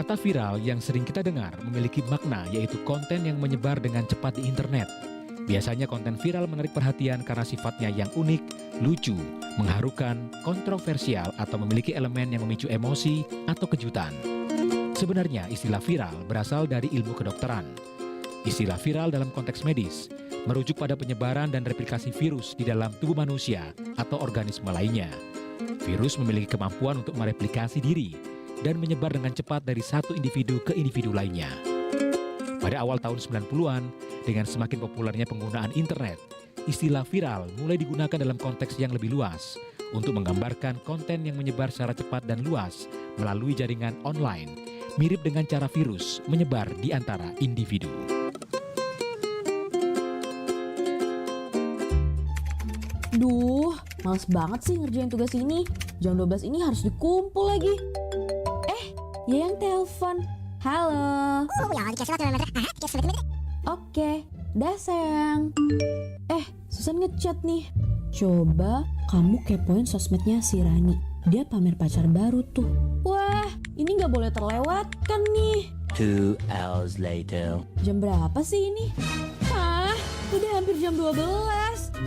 Kata viral yang sering kita dengar memiliki makna, yaitu konten yang menyebar dengan cepat di internet. Biasanya konten viral menarik perhatian karena sifatnya yang unik, lucu, mengharukan, kontroversial, atau memiliki elemen yang memicu emosi atau kejutan. Sebenarnya istilah viral berasal dari ilmu kedokteran. Istilah viral dalam konteks medis merujuk pada penyebaran dan replikasi virus di dalam tubuh manusia atau organisme lainnya. Virus memiliki kemampuan untuk mereplikasi diri dan menyebar dengan cepat dari satu individu ke individu lainnya. Pada awal tahun 90-an, dengan semakin populernya penggunaan internet, istilah viral mulai digunakan dalam konteks yang lebih luas untuk menggambarkan konten yang menyebar secara cepat dan luas melalui jaringan online, mirip dengan cara virus menyebar di antara individu. Duh, males banget sih ngerjain tugas ini. Jam 12 ini harus dikumpul lagi. Yang telepon. Halo. Oke, dah sayang. Susan ngechat nih. Coba kamu kepoin sosmednya si Rani. Dia pamer pacar baru tuh. Wah, ini gak boleh terlewatkan nih. 2 hours later. Jam berapa sih ini? Udah hampir jam 12.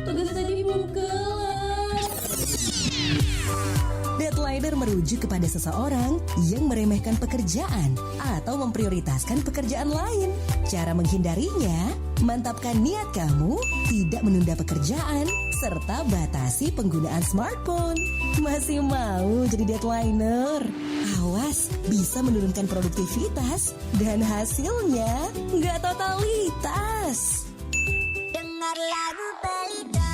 Tugas tadi belum kelar. Deadliner merujuk kepada seseorang yang meremehkan pekerjaan atau memprioritaskan pekerjaan lain. Cara menghindarinya, mantapkan niat kamu tidak menunda pekerjaan serta batasi penggunaan smartphone. Masih mau jadi deadliner? Awas, bisa menurunkan produktivitas dan hasilnya nggak totalitas. Dengar lagu Pelita.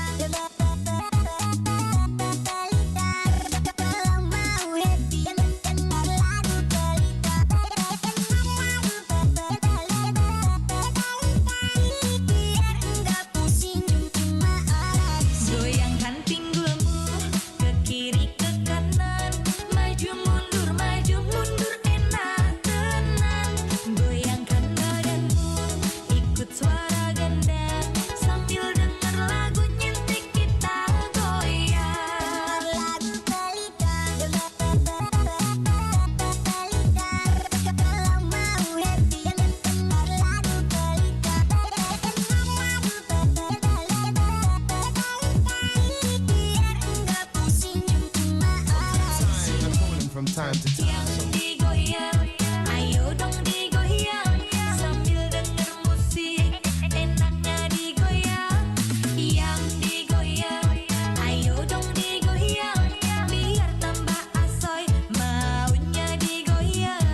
From time to time. Yang digoyang, ayo dong digoyang, sambil denger musik, enaknya digoyang. Yang digoyang, ayo dong digoyang, biar tambah asoy, maunya digoyang.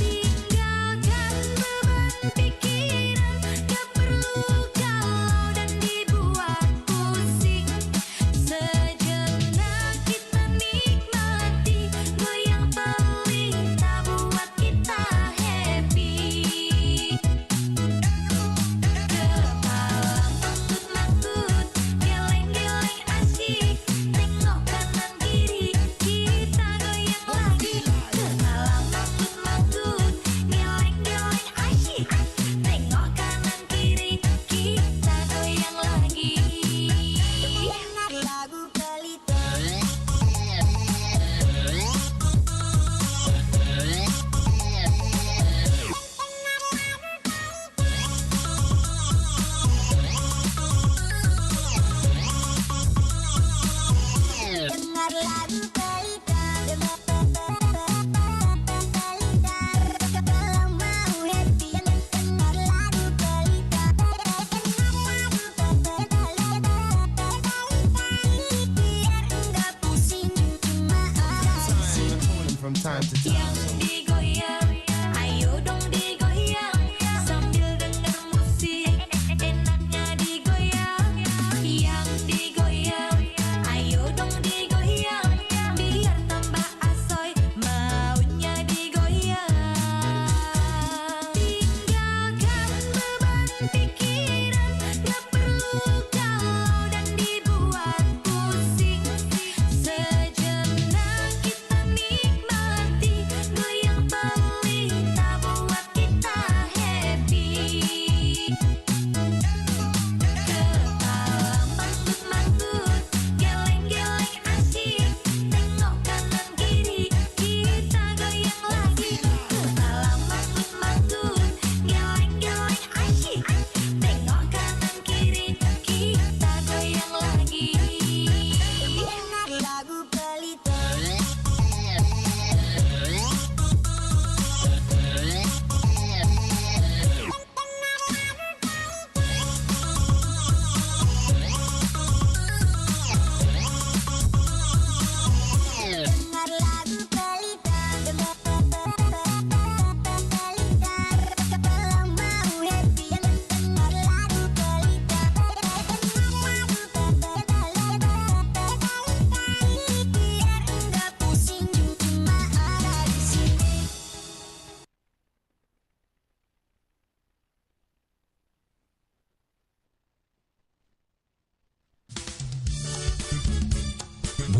Tinggalkan beban pikiran, gak perlu galau dan dibuat pusing. Sejenak kita nikmati, goyang pelita buat kita happy. Kepala manggut-manggut, geleng-geleng asyik, tengok kanan kiri, kita goyang lagi. Kepala manggut-manggut, geleng-geleng asyik, tengok kanan kiri, kita goyang lagi. Dengar lagu Pelita. Dengar lagu Pelita. Kalau mau happy, dengar lagu Pelita. Biar enggak pusing, cuma From time to time. yang digoyang, ayo dong digoyang, sambil denger musik, enaknya digoyang. Yang digoyang, ayo dong digoyang, biar tambah asoy, maunya digoyang. Tinggalkan beban pikiran, gak perlu galau dan dibuat pusing. Sejenak kita nikmati, goyang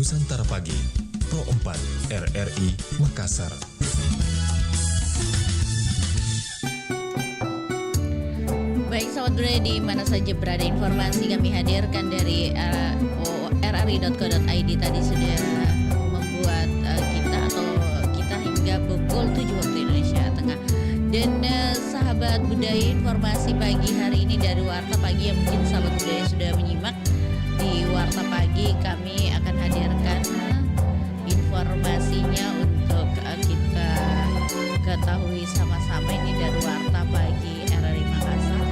Nusantara Pagi, Pro 4 RRI Makassar. Baik sahabat budaya di mana saja berada, informasi kami hadirkan dari rri.co.id tadi sudah membuat kita hingga pukul 7 waktu Indonesia Tengah. Dan sahabat budaya, informasi pagi hari ini dari Warta Pagi yang mungkin sahabat budaya sudah menyimak. Di Warta Pagi kami akan hadirkan informasinya untuk kita ketahui sama-sama. Ini dari Warta Pagi RRI Makassar.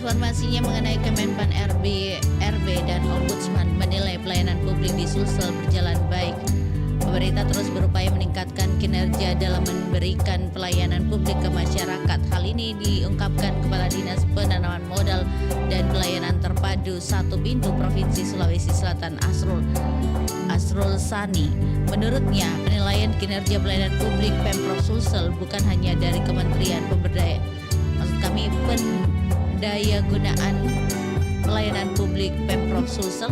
Informasinya mengenai Kemenpan RB dan Ombudsman menilai pelayanan publik di Sulsel berjalan baik. Pemerintah terus berupaya meningkatkan kinerja dalam memberikan pelayanan publik ke masyarakat. Hal ini diungkapkan Kepala Dinas Penanaman Modal dan Pelayanan Terpadu Satu Pintu Provinsi Sulawesi Selatan Asrul Sani. Menurutnya, penilaian kinerja pelayanan publik Pemprov Sulsel bukan hanya dari Kementerian Pendaya Gunaan Pelayanan Publik Pemprov Sulsel,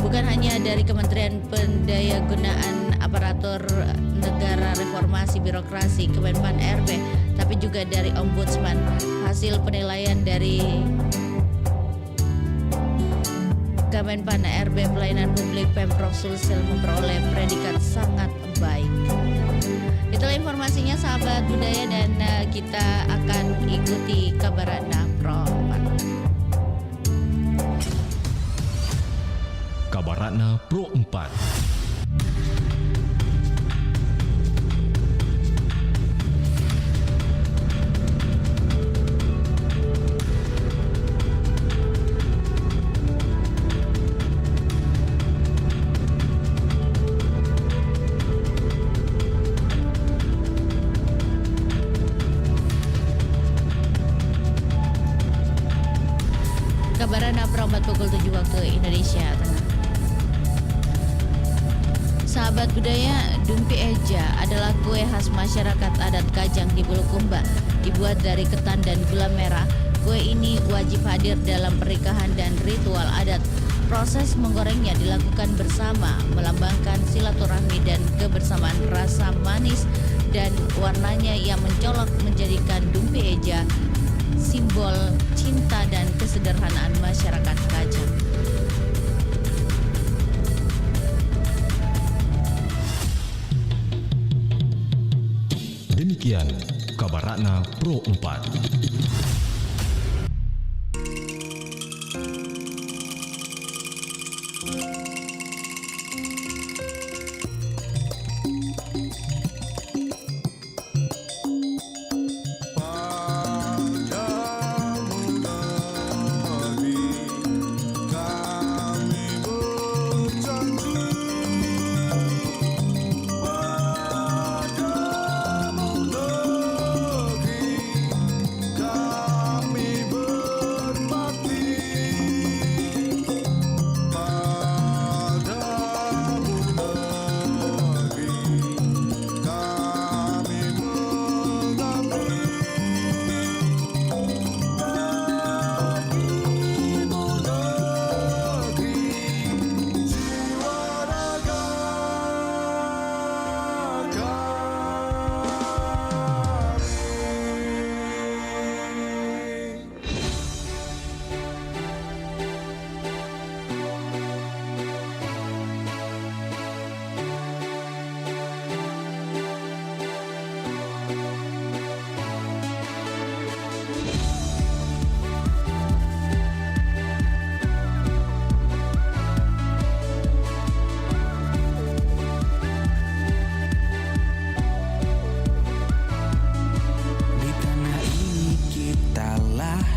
bukan hanya dari Kementerian Pendayagunaan Aparatur Negara Reformasi Birokrasi Kemenpan RB, tapi juga dari Ombudsman. Hasil penilaian dari Kemenpan RB Pelayanan Publik Pemprov Sulsel memperoleh predikat sangat baik. Itulah informasinya sahabat budaya, dan kita akan ikuti Kabarana Pro 4. Kabarana Pro 4. Kabarana Pro 4 pukul 7 waktu Indonesia Tengah. Sahabat budaya, Dumpi Eja adalah kue khas masyarakat adat Kajang di Bulukumba. Dibuat dari ketan dan gula merah, kue ini wajib hadir dalam pernikahan dan ritual adat. Proses menggorengnya dilakukan bersama, melambangkan silaturahmi dan kebersamaan. Rasa manis dan warnanya yang mencolok menjadikan Dumpi Eja simbol cinta dan kesederhanaan masyarakat Kajang. Demikian Kabarana Pro 4.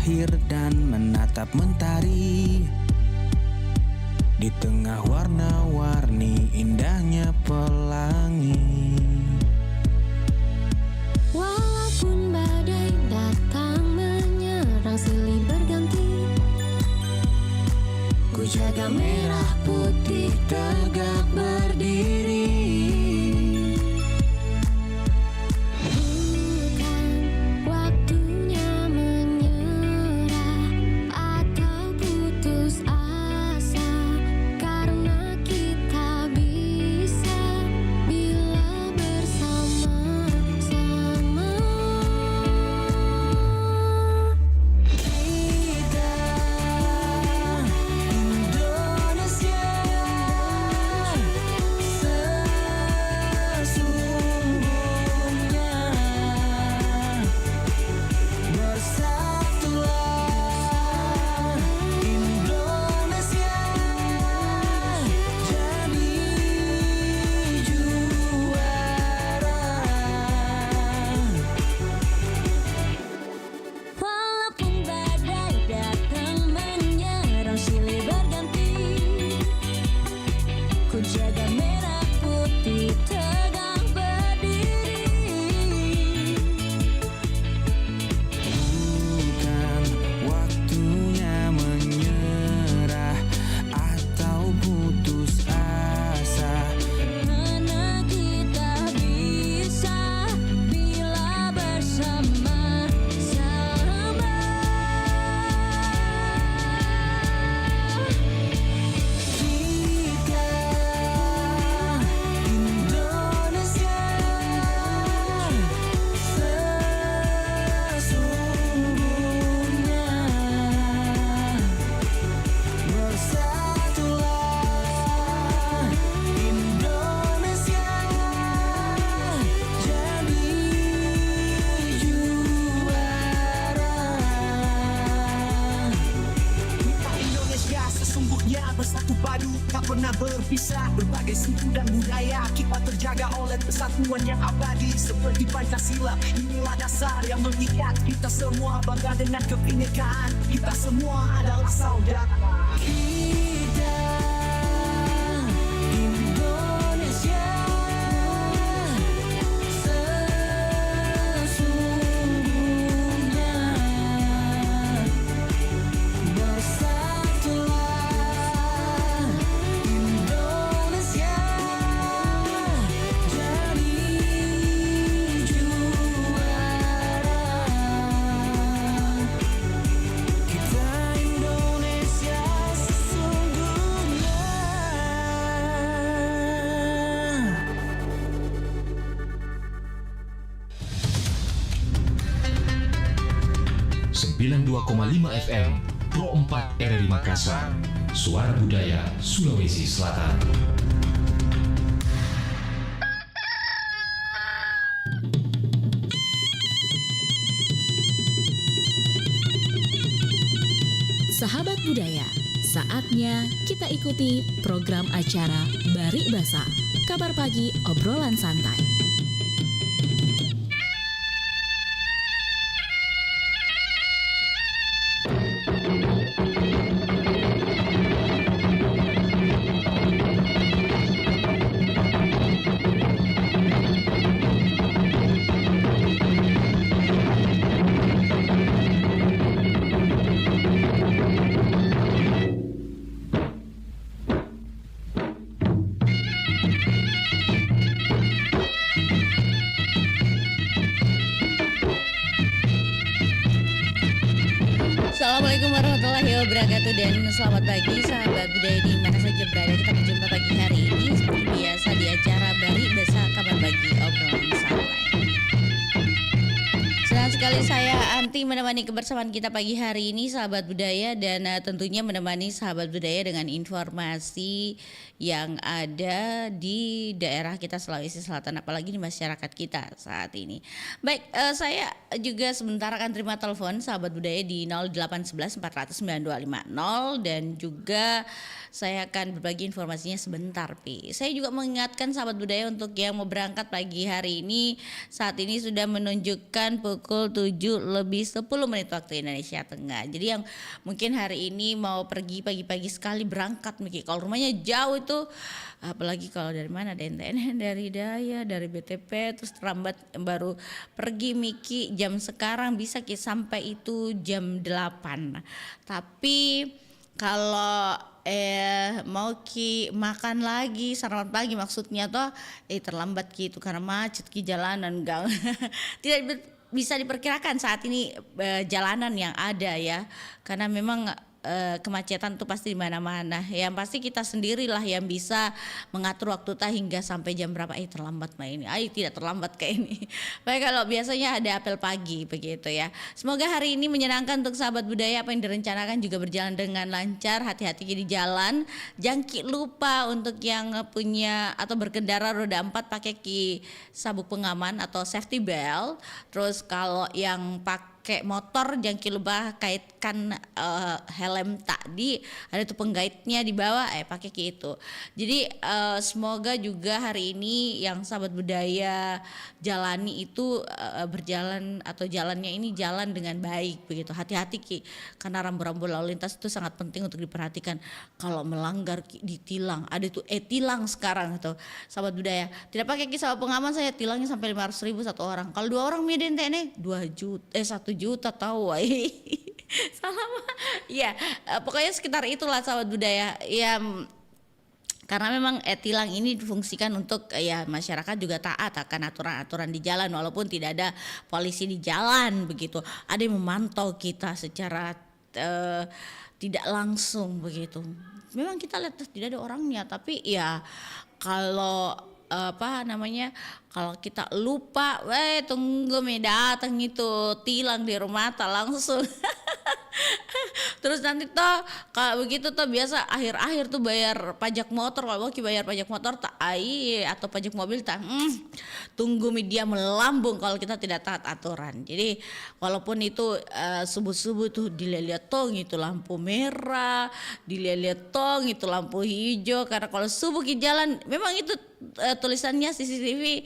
lahir dan menatap mentari. tengah warna-warni indahnya pelangi. Walaupun badai datang menyerang silih berganti, ku jaga merah putih tegak berdiri. Bukan waktunya menyerah atau putus asa, karena kita bisa bila bersama-sama. Kita Indonesia sesungguhnya, bersatulah Indonesia jadi juara. Walaupun badai datang menyerang silih berganti, ku jaga merah putih tegak berdiri. Bukan waktunya menyerah atau putus asa, Karena kita bisa bila bersama-sama. kita Indonesia sesungguhnya, bersatulah Indonesia jadi juara. Indonesia sesungguhnya bersatu padu, tak pernah berpisah. Berbagai suku dan budaya kita terjaga oleh persatuan yang abadi seperti Pancasila. Inilah dasar yang mengikat kita semua, bangga dengan kebinekaan. Kita semua adalah saudara. Kita Indonesia sesungguhnya, bersatulah Indonesia jadi juara. Kita Indonesia sesungguhnya. 92,5 FM Pro 4 RRI Makassar. Suara Budaya Sulawesi Selatan. Sahabat budaya, saatnya kita ikuti program acara Bari Basa, kabar pagi obrolan santai. Assalamualaikum warahmatullahi wabarakatuh dan selamat pagi sahabat budaya di mana saja berada. Kita berjumpa pagi hari ini seperti biasa di acara Bari Basa Kabar Pagi Obrolan Santai. Senang sekali saya Anti menemani kebersamaan kita pagi hari ini sahabat budaya, dan tentunya menemani sahabat budaya dengan informasi yang ada di daerah kita Sulawesi Selatan, apalagi di masyarakat kita saat ini. Baik, saya juga sebentar akan terima telepon sahabat budaya di 0811 400 9250 dan juga saya akan berbagi informasinya sebentar, Pi. Saya juga mengingatkan sahabat budaya untuk yang mau berangkat pagi hari ini, saat ini sudah menunjukkan pukul 7:10 waktu Indonesia Tengah. Jadi yang mungkin hari ini mau pergi pagi-pagi sekali berangkat Miki. Kalau rumahnya jauh itu, apalagi kalau dari mana DNTN, dari Daya, dari BTP, terus terlambat baru pergi Miki jam sekarang bisa Ki sampai itu jam 8. Tapi kalau mau Ki makan lagi sarapan pagi maksudnya toh terlambat Ki itu karena macet Ki jalanan gang. Tidak bisa diperkirakan saat ini jalanan yang ada ya, karena memang kemacetan tuh pasti di mana-mana. Yang pasti kita sendirilah yang bisa mengatur waktu kita hingga sampai jam berapa. Terlambat mah ini. Tidak terlambat kayak ini. Baik, kalau biasanya ada apel pagi begitu ya. Semoga hari ini menyenangkan untuk sahabat budaya. Apa yang direncanakan juga berjalan dengan lancar. Hati-hati di jalan. Jangan lupa untuk yang punya atau berkendara roda 4 pakai sabuk pengaman atau safety belt. Terus kalau yang pakai motor jangan lupa kaitkan helm tadi, ada tuh penggaitnya di bawah pakai itu. Jadi semoga juga hari ini yang sahabat budaya jalani itu berjalan atau jalannya ini jalan dengan baik begitu. Hati-hati Ki, karena rambu-rambu lalu lintas itu sangat penting untuk diperhatikan. Kalau melanggar Ki, ditilang. Ada tuh tilang sekarang tuh sahabat budaya. Tidak pakai Ki sabuk pengaman, saya tilangnya sampai 500.000 satu orang. Kalau 2 orang miden TNE 1 juta tahu salah ya, pokoknya sekitar itulah sahabat budaya ya, karena memang tilang ini difungsikan untuk ya masyarakat juga taat akan aturan-aturan di jalan walaupun tidak ada polisi di jalan begitu, ada yang memantau kita secara tidak langsung begitu. Memang kita lihat tidak ada orangnya, tapi ya kalau kalau kita lupa, tunggu datang itu tilang di rumah tak langsung. Terus nanti toh kalau begitu toh biasa akhir-akhir tuh bayar pajak motor, kalau mau bayar pajak motor tak atau pajak mobil tak tunggu media melambung kalau kita tidak taat aturan. Jadi walaupun itu subuh-subuh tuh dilihat tong itu lampu merah, dilihat tong itu lampu hijau, karena kalau subuh ke jalan memang itu tulisannya CCTV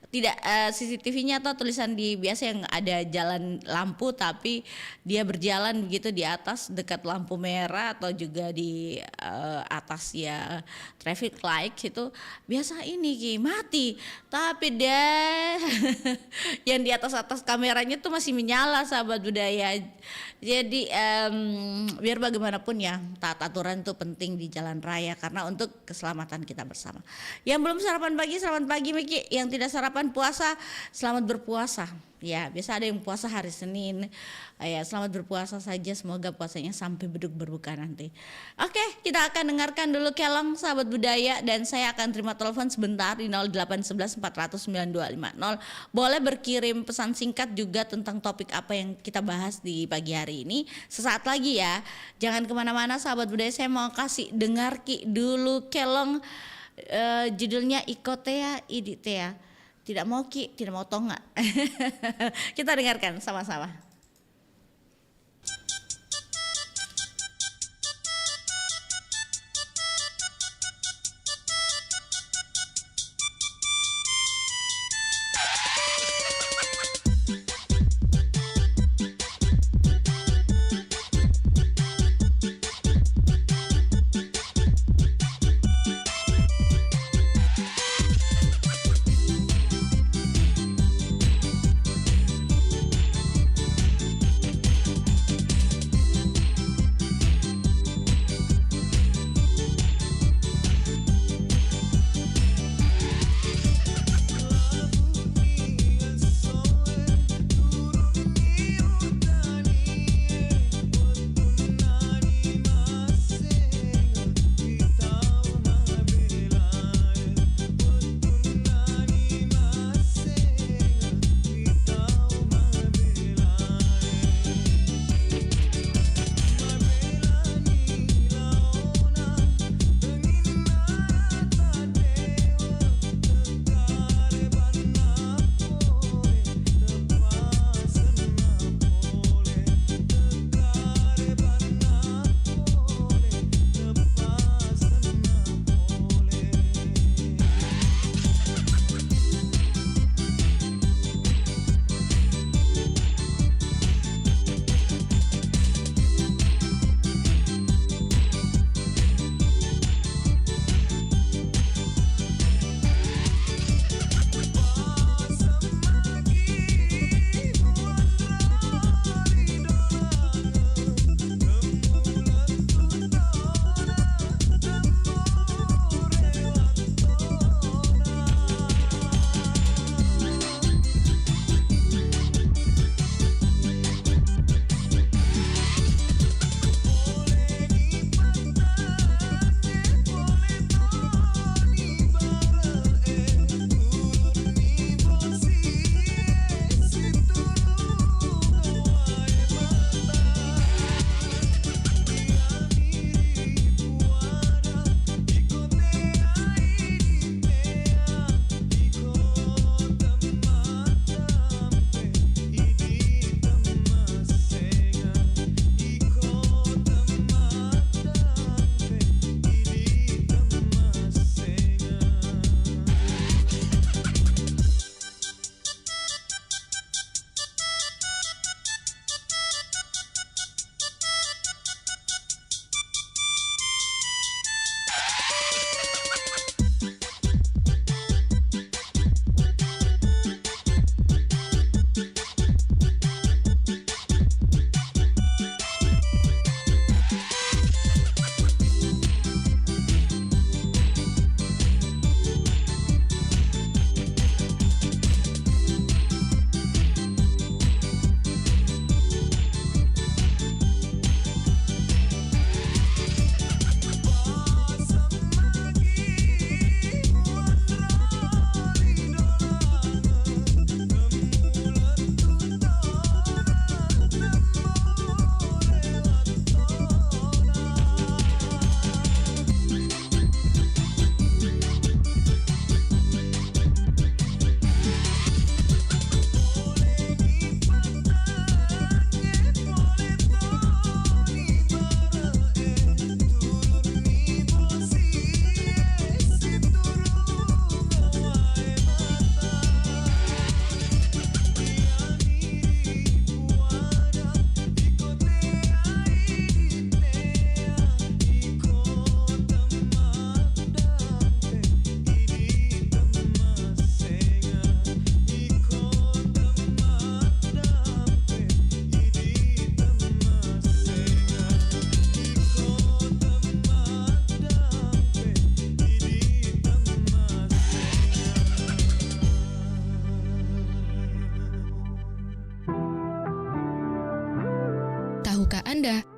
tidak CCTV-nya atau tulisan di biasa yang ada jalan lampu tapi dia berjalan begitu di atas dekat lampu merah atau juga di atas ya traffic light itu biasa ini Ki mati, tapi deh yang di atas kameranya tuh masih menyala sahabat budaya. Jadi biar bagaimanapun ya taat aturan itu penting di jalan raya karena untuk keselamatan kita bersama. Yang belum sarapan pagi Miki, yang tidak sarapan puasa selamat berpuasa ya. Biasa ada yang puasa hari Senin ya, selamat berpuasa saja, semoga puasanya sampai berbuka nanti. Oke, kita akan dengarkan dulu kelong sahabat budaya dan saya akan terima telepon sebentar di 0811 400 9250. Boleh berkirim pesan singkat juga tentang topik apa yang kita bahas di pagi hari ini sesaat lagi ya. Jangan kemana-mana sahabat budaya, saya mau kasih dengar Ki dulu kelong judulnya Ikotea Iditea. Tidak mau Ki, tidak mau tonga. Kita dengarkan sama-sama.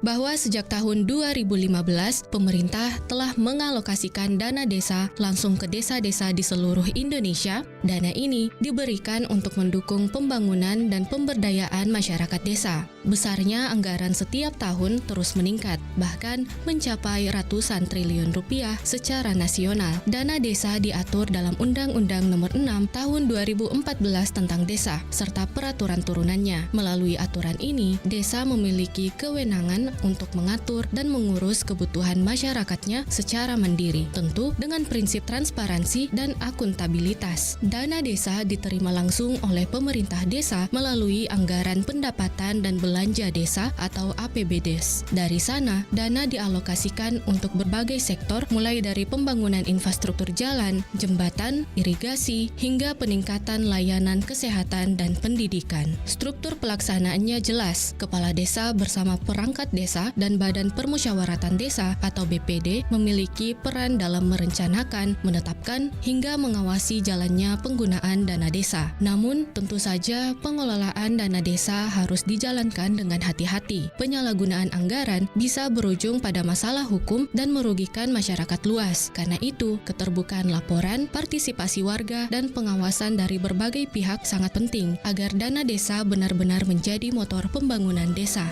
bahwa sejak tahun 2015, pemerintah telah mengalokasikan dana desa langsung ke desa-desa di seluruh Indonesia. Dana ini diberikan untuk mendukung pembangunan dan pemberdayaan masyarakat desa. Besarnya anggaran setiap tahun terus meningkat, bahkan mencapai ratusan triliun rupiah secara nasional. Dana desa diatur dalam Undang-Undang Nomor 6 Tahun 2014 tentang desa, serta peraturan turunannya. Melalui aturan ini, desa memiliki kewenangan untuk mengatur dan mengurus kebutuhan masyarakatnya secara mandiri, tentu dengan prinsip transparansi dan akuntabilitas. Dana desa diterima langsung oleh pemerintah desa melalui anggaran pendapatan dan belanja desa atau APBDes. Dari sana, dana dialokasikan untuk berbagai sektor mulai dari pembangunan infrastruktur jalan, jembatan, irigasi, hingga peningkatan layanan kesehatan dan pendidikan. Struktur pelaksanaannya jelas. Kepala desa bersama perangkat desa dan Badan Permusyawaratan Desa atau BPD memiliki peran dalam merencanakan, menetapkan, hingga mengawasi jalannya penggunaan dana desa. Namun, tentu saja pengelolaan dana desa harus dijalankan dengan hati-hati. Penyalahgunaan anggaran bisa berujung pada masalah hukum dan merugikan masyarakat luas. Karena itu, keterbukaan laporan, partisipasi warga, dan pengawasan dari berbagai pihak sangat penting agar dana desa benar-benar menjadi motor pembangunan desa.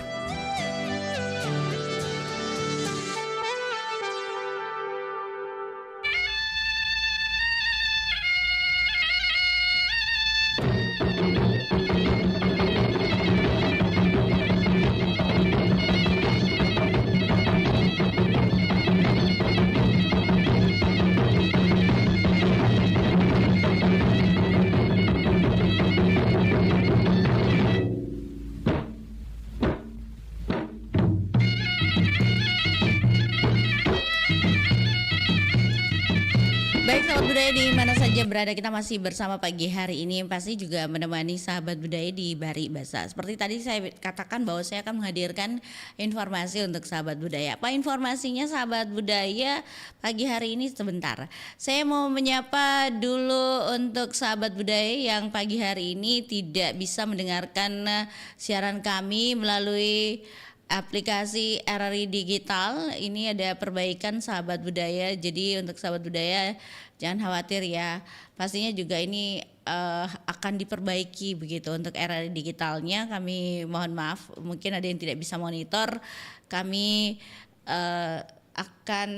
Baik sahabat budaya di mana saja berada, kita masih bersama pagi hari ini pasti juga menemani sahabat budaya di Bari Basa. Seperti tadi saya katakan bahwa saya akan menghadirkan informasi untuk sahabat budaya. Apa informasinya sahabat budaya pagi hari ini? Sebentar, saya mau menyapa dulu untuk sahabat budaya yang pagi hari ini tidak bisa mendengarkan siaran kami melalui aplikasi RRI Digital. Ini ada perbaikan sahabat budaya, jadi untuk sahabat budaya jangan khawatir ya, pastinya juga ini akan diperbaiki begitu. Untuk RRI Digitalnya kami mohon maaf, mungkin ada yang tidak bisa monitor, kami akan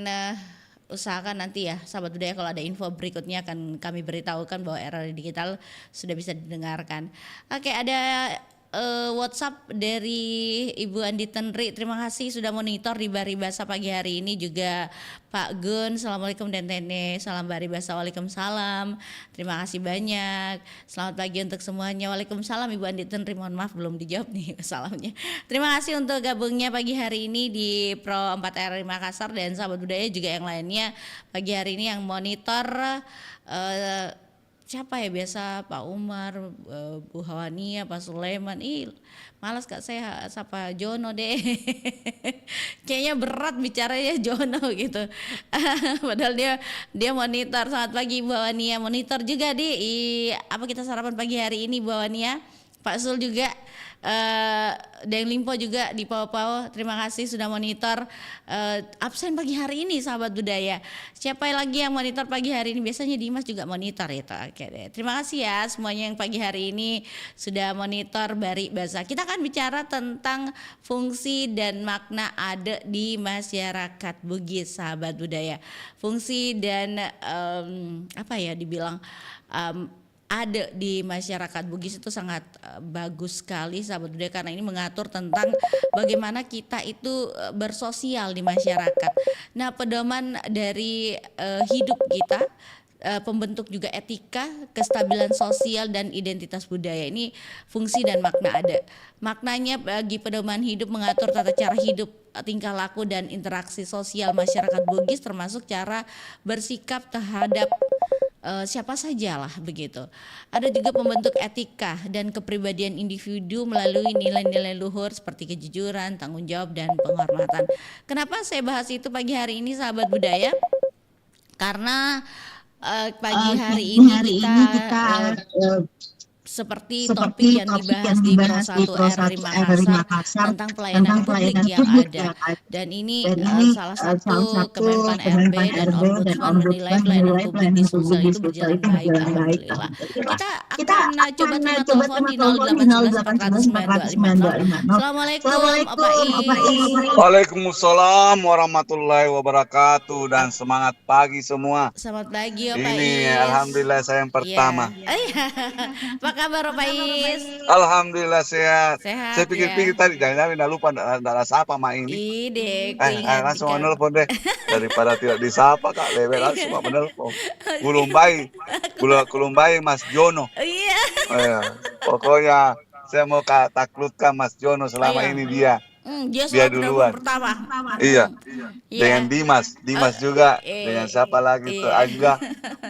usahakan nanti ya sahabat budaya, kalau ada info berikutnya akan kami beritahukan bahwa RRI Digital sudah bisa didengarkan. Oke, ada WhatsApp dari Ibu Andi Tenri, terima kasih sudah monitor di Bari Basa pagi hari ini. Juga Pak Gun, Assalamualaikum, dan Tene, salam Bari Basa, waalaikumsalam, terima kasih banyak, selamat pagi untuk semuanya. Waalaikumsalam Ibu Andi Tenri, mohon maaf belum dijawab nih salamnya. Terima kasih untuk gabungnya pagi hari ini di Pro 4 RRI Makassar, dan sahabat budaya juga yang lainnya pagi hari ini yang monitor. Siapa ya, biasa Pak Umar, Bu Hawania, Pak Sulaiman. Malas Kak, saya sapa Jono deh. Kayaknya berat bicaranya Jono gitu. Padahal dia monitor. Selamat pagi Bu Hawania, monitor juga di apa kita sarapan pagi hari ini Bu Hawania. Pak Sul juga, Deng Limpo juga di Pau-Pau, terima kasih sudah monitor absen pagi hari ini sahabat budaya. Siapa lagi yang monitor pagi hari ini? Biasanya Dimas juga monitor itu. Oke deh. Terima kasih ya semuanya yang pagi hari ini sudah monitor Bari Basa. Kita akan bicara tentang fungsi dan makna ada di masyarakat Bugis sahabat budaya. Fungsi dan apa ya dibilang ada di masyarakat Bugis itu sangat bagus sekali sahabat budaya, karena ini mengatur tentang bagaimana kita itu bersosial di masyarakat. Nah, pedoman dari hidup kita, pembentuk juga etika, kestabilan sosial dan identitas budaya. Ini fungsi dan makna ada. Maknanya bagi pedoman hidup mengatur tata cara hidup, tingkah laku dan interaksi sosial masyarakat Bugis, termasuk cara bersikap terhadap siapa sajalah begitu. Ada juga pembentuk etika dan kepribadian individu melalui nilai-nilai luhur seperti kejujuran, tanggung jawab dan penghormatan. Kenapa saya bahas itu pagi hari ini sahabat budaya? Karena pagi hari ini kita seperti topik yang dibahas di Pro 1 RRI Makassar tentang pelayanan publik yang ada. Dan ini salah satu Kemenpan RB dan Ombudsman menilai pelayanan publik di Sulsel itu berjalan baik, alhamdulillah. Kita akan coba terima telepon di 0811 409 255. Assalamualaikum Opa Is. Waalaikumsalam warahmatullahi wabarakatuh dan semangat pagi semua. Selamat pagi Opa Ini Is. alhamdulillah saya yang pertama. Apa kabar Opa Is? Alhamdulillah sehat. Sehat, Saya pikir-pikir tadi jangan-jangan udah lupa enggak sapa mak ini. Ide, Langsung mau nelpon deh. Daripada tidak disapa Kak Lewe langsung mau menelpon. Kulumbai Mas Jono. Iya. Pokoknya saya mau taklukkan Mas Jono selama ini dia. Dia duluan. Pertama. Iya. Dengan Dimas juga. Dengan siapa lagi tuh Angga.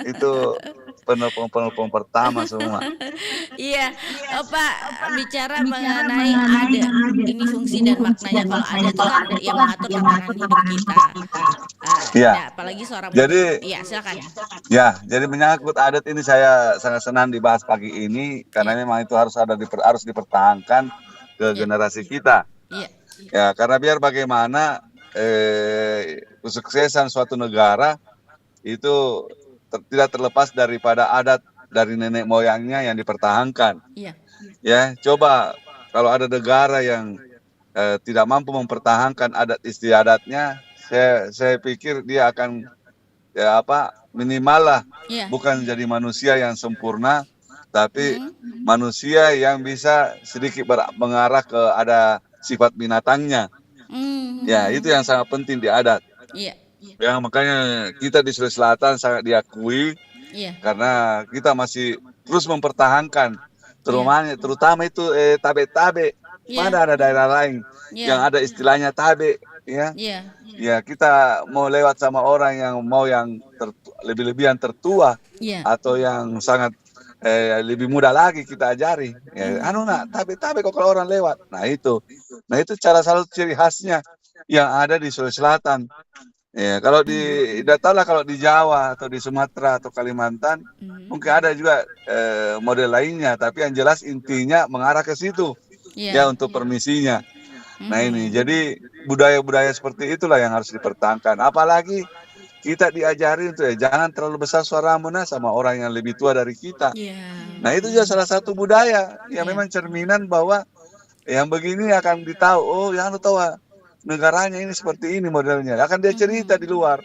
Itu penelpon pertama semua. Iya, Pak bicara mengenai ada ini fungsi dan maknanya. Kalau ada itu kan yang mengatur tatanan hidup kita. Iya. Apalagi seorang. Jadi, iya silakan. Ya, jadi menyangkut adat ini saya sangat senang dibahas pagi ini karena memang itu harus dipertahankan ke generasi kita. Iya. Ya, karena biar bagaimana kesuksesan suatu negara itu tidak terlepas daripada adat dari nenek moyangnya yang dipertahankan. Iya. Ya, coba kalau ada negara yang tidak mampu mempertahankan adat istiadatnya, saya pikir dia akan minimal lah, bukan jadi manusia yang sempurna, tapi manusia yang bisa sedikit mengarah ke ada sifat binatangnya. Ya, itu yang sangat penting di adat. Iya. Ya, makanya kita di Sulawesi Selatan sangat diakui karena kita masih terus mempertahankan terutama itu tabe-tabe. Mana ada daerah lain yang ada istilahnya tabe, ya. Ya, kita mau lewat sama orang yang lebih-lebihan tertua atau yang sangat lebih muda lagi kita ajari. Ya, tabe-tabe kok kalau orang lewat. Nah itu cara salah satu ciri khasnya yang ada di Sulawesi Selatan. Ya, kalau kalau di Jawa atau di Sumatera atau Kalimantan mungkin ada juga model lainnya, tapi yang jelas intinya mengarah ke situ ya untuk permisinya. Nah ini jadi budaya-budaya seperti itulah yang harus dipertahankan. Apalagi kita diajari untuk jangan terlalu besar suaramu sama orang yang lebih tua dari kita. Nah itu juga salah satu budaya yang memang cerminan bahwa yang begini akan ditahu. Oh ya tahu negaranya ini seperti ini modelnya. Akan dia cerita di luar.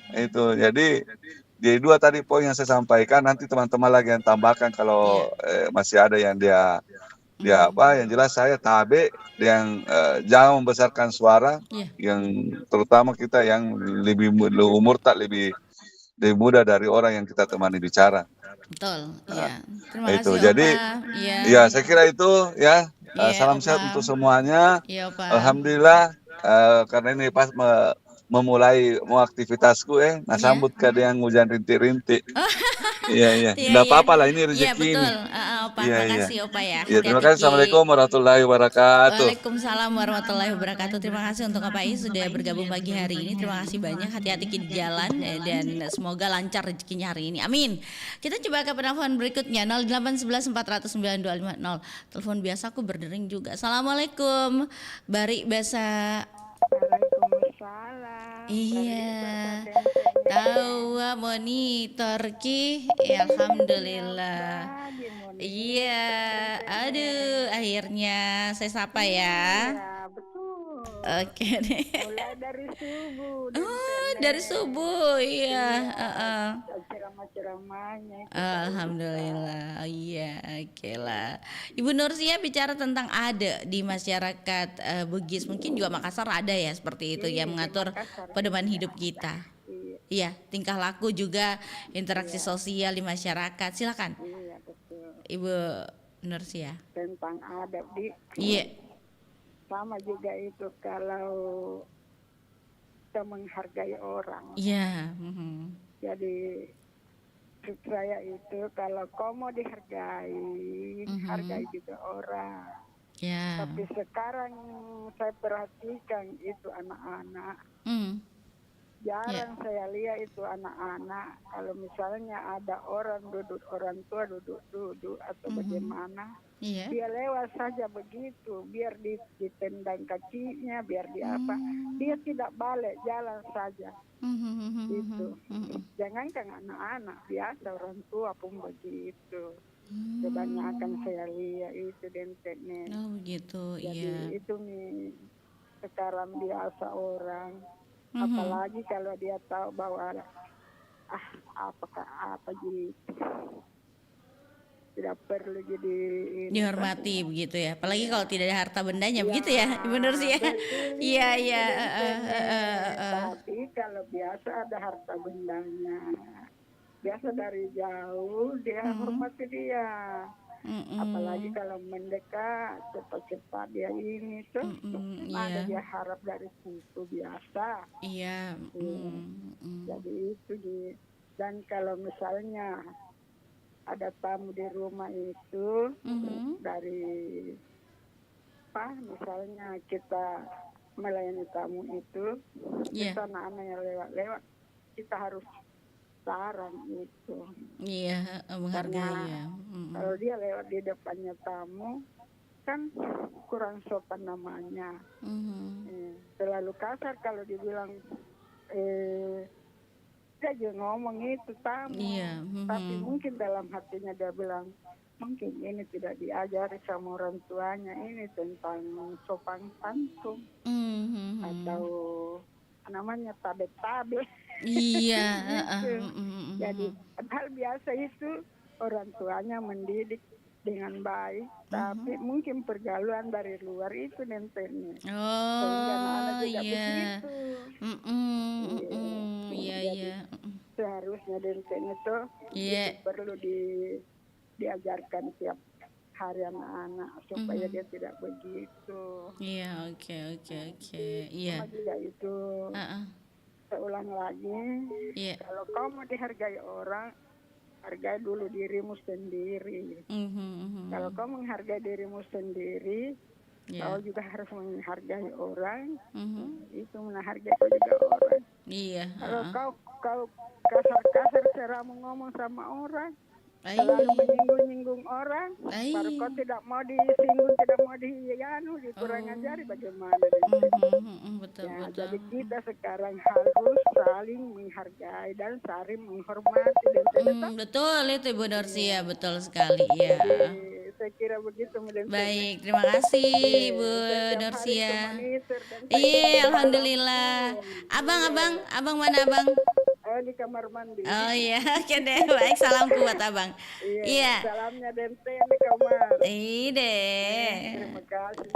Itu jadi di dua tadi poin yang saya sampaikan, nanti teman-teman lagi yang tambahkan kalau masih ada yang dia yang jelas saya tabe yang jangan membesarkan suara yang terutama kita yang lebih umur lebih muda dari orang yang kita temani bicara. Betul. Iya. Terima kasih. Itu jadi ya saya kira itu ya. Salam sehat untuk semuanya. Alhamdulillah karena ini pas memulai aktivitasku sambut ke yang hujan rintik-rintik. Iya. Enggak apa-apa lah ini rezeki ini. Opa, terima kasih Opa ya. Terima kasih. Assalamualaikum warahmatullahi wabarakatuh. Waalaikumsalam warahmatullahi wabarakatuh. Terima kasih untuk Opa Is sudah bergabung pagi hari ini. Terima kasih banyak. Hati-hati di jalan dan semoga lancar rezekinya hari ini. Amin. Kita coba ke penelpon berikutnya 0811 409 250. Telepon biasa aku berdering juga. Assalamualaikum. Bari Basa. Waalaikumsalam. Iya. Tahu monitor ki. Alhamdulillah. Iya. Aduh, akhirnya saya sapa ya. Iya, betul. Oke deh. Mulai dari subuh. Oh, dari subuh. Iya, Ceramah-ceramahnya. Alhamdulillah. Iya, oke lah. Ibu Nursia bicara tentang ada di masyarakat Bugis. Mungkin juga Makassar ada ya seperti itu yang mengatur pedoman hidup kita. Iya, tingkah laku juga interaksi sosial di masyarakat. Silakan. Iya, betul. Ibu Nursia. Tentang adab Iya. Sama juga itu kalau kita menghargai orang. Iya. Jadi saya itu kalau kau mau dihargai, hargai juga orang. Ya. Tapi sekarang saya perhatikan itu anak-anak Jarang saya lihat itu anak-anak kalau misalnya ada orang tua duduk atau bagaimana, dia lewat saja begitu, biar ditendang kakinya, biar dia apa, dia tidak balik, jalan saja. Gitu. Jangankan anak-anak, biasa orang tua pun begitu. Kebanyakan saya lihat itu di internet. Oh begitu, jadi itu nih sekarang biasa orang. Apalagi kalau dia tahu bahwa apa gitu, tidak perlu jadi dihormati begitu ya, apalagi kalau tidak ada harta bendanya begitu ya, benar sih ya. Iya. Tapi kalau biasa ada harta bendanya, biasa dari jauh dia hormati dia. Apalagi kalau mendekat cepat-cepat dia ini tuh ada dia harap dari situ biasa. Iya. Jadi itu dan kalau misalnya ada tamu di rumah itu dari misalnya kita melayani tamu itu, kita anak-anak yang lewat kita harus saran itu. Iya, menghargai ya. Kalau dia lewat di depannya tamu kan kurang sopan namanya. Terlalu kasar kalau dibilang dia aja ngomong itu tamu. Tapi mungkin dalam hatinya dia bilang mungkin ini tidak diajari sama orang tuanya, ini tentang sopan santun atau namanya tabe-tabe. Iya. Jadi hal biasa itu orang tuanya mendidik dengan baik, tapi mungkin pergaulan dari luar itu nantinya. Sehingga anak juga begitu. Iya. Seharusnya nantinya itu perlu diajarkan tiap hari anak-anak supaya dia tidak begitu. Iya, oke. Iya. Juga itu. Saya ulang lagi, kalau kau mau dihargai orang, hargai dulu dirimu sendiri. Kalau kau menghargai dirimu sendiri, kau juga harus menghargai orang. Itu menghargai kau juga orang. Iya. Kalau kau kasar-kasar cara ngomong sama orang, selalu menyinggung-nyinggung orang, baru kau tidak mau disinggung, tidak mau dikurang ajari bagaimana. Betul. Jadi kita sekarang harus saling menghargai dan saling menghormati. Betul itu Ibu Norsia, betul sekali ya. Saya kira begitu. Baik, terima kasih Ibu Norsia. Iya, alhamdulillah. Abang mana abang? Di kamar mandi. Oh iya, oke deh, baik, salamku buat abang. Iya. Salamnya Dente di kamar. Terima kasih.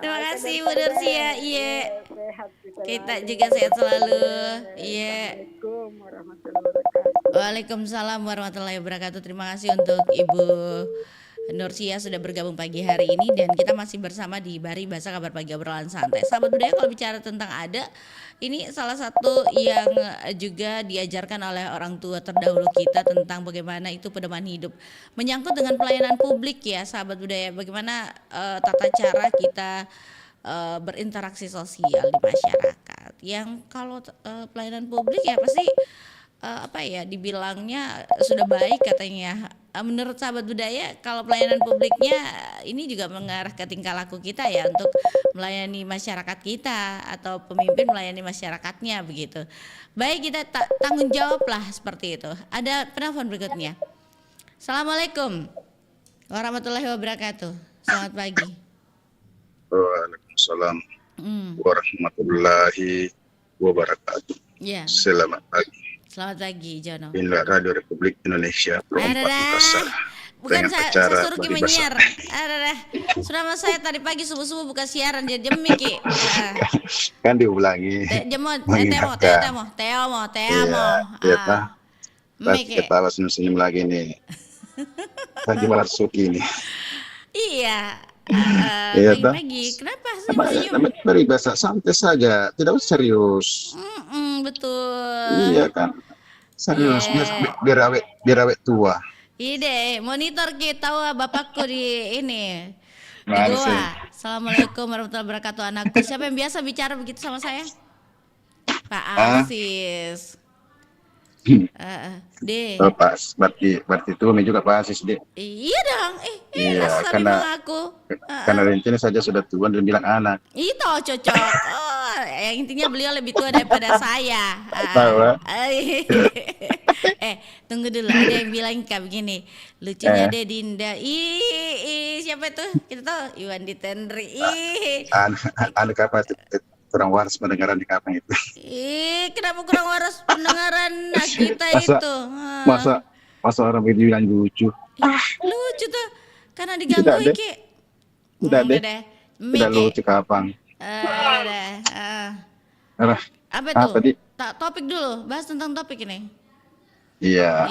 Terima kasih Ibu Norsia. Iya. Kita juga sehat selalu. Iya. Waalaikumsalam warahmatullahi wabarakatuh. Terima kasih untuk Ibu Norsia sudah bergabung pagi hari ini, dan kita masih bersama di Bari Bahasa Kabar Pagi Obrolan Santai. Sahabat budaya, kalau bicara tentang ada, ini salah satu yang juga diajarkan oleh orang tua terdahulu kita tentang bagaimana itu pedoman hidup. Menyangkut dengan pelayanan publik ya sahabat budaya, bagaimana tata cara kita berinteraksi sosial di masyarakat. Yang kalau pelayanan publik ya pasti dibilangnya sudah baik katanya. Menurut sahabat budaya, kalau pelayanan publiknya ini juga mengarah ke tingkah laku kita ya, untuk melayani masyarakat kita atau pemimpin melayani masyarakatnya begitu. Baik, kita tanggung jawab lah seperti itu. Ada penelpon berikutnya. Assalamualaikum warahmatullahi wabarakatuh. Selamat pagi. Waalaikumsalam warahmatullahi wabarakatuh. Ya. Selamat pagi. Selamat pagi, Jono. Inilah Radio Republik Indonesia. Bukan saya suruh Ki menyiar. Selama saya tadi pagi subuh-subuh buka siaran dia jemik Ki. Kan diulangi. Temo. Ketawa senyum lagi nih. Lagi Marsuki nih. Iya. Pagi. Kenapa senyum-senyum? Beribahasa santai saja, tidak usah serius. Betul. Iya kan, serius, biar awet tua. Ide, monitor kita bapakku di ini di Goa. Assalamualaikum warahmatullahi wabarakatuh anakku. Siapa yang biasa bicara begitu sama saya? Pak Asis. Deh. Oh, Pak, berarti itu Umi juga Pak Asis, Dek. Iya dong. Iya, tapi mengaku. Karena Rencana saja sudah tua dan bilang anak. Itu cocok. Oh, yang intinya beliau lebih tua daripada saya. Tahu, Pak. Tunggu dulu, ada yang bilang kayak begini. Lucunya deh Dinda. Siapa tuh? Kita tahu Iwan Ditendri. Anak apa kurang waras pendengaran di kapan itu? Kenapa kurang waras pendengaran kita itu? Masa orang bilang lucu? Lucu tuh, karena diganggu iki. Udah deh. Udah lucu kapan? Apa tuh? Topik dulu, bahas tentang topik ini. Iya.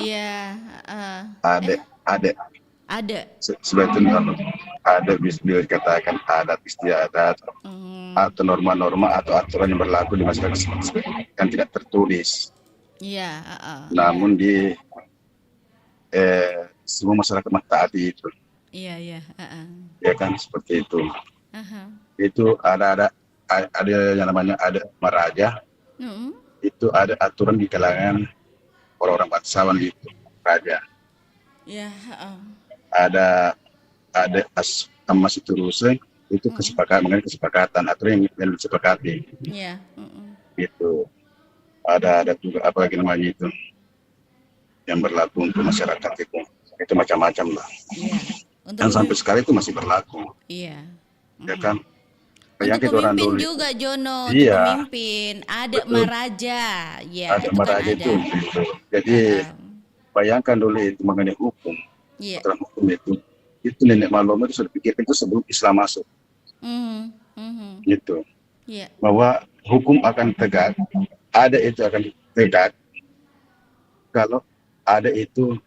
Ada. Sebetulnya ada bisa dikatakan adat istiadat atau norma-norma atau aturan yang berlaku di masyarakat yang tidak tertulis. Iya. Namun di semua masyarakat mentaati itu. Iya. Ya kan seperti itu. Itu ada yang namanya ada maraja. Itu ada aturan di kalangan orang-orang bangsawan itu raja. Iya. Ada amas itu ruseng itu kesepakatan atau yang disepakati. Iya. Itu ada juga apa lagi namanya itu yang berlaku untuk masyarakat itu macam-macam lah. Iya. Dan sampai sekarang itu masih berlaku. Iya. Ya kan. Untuk pemimpin juga Jono, iya. Untuk pemimpin ada maraja, ya. Ada maraja itu. Jadi bayangkan dulu itu mengenai hukum. Aturan hukum itu nenek malum itu sudah pikirkan itu sebelum Islam masuk. Gitu. Bahwa hukum akan tegak, ada itu akan tegak kalau ada itu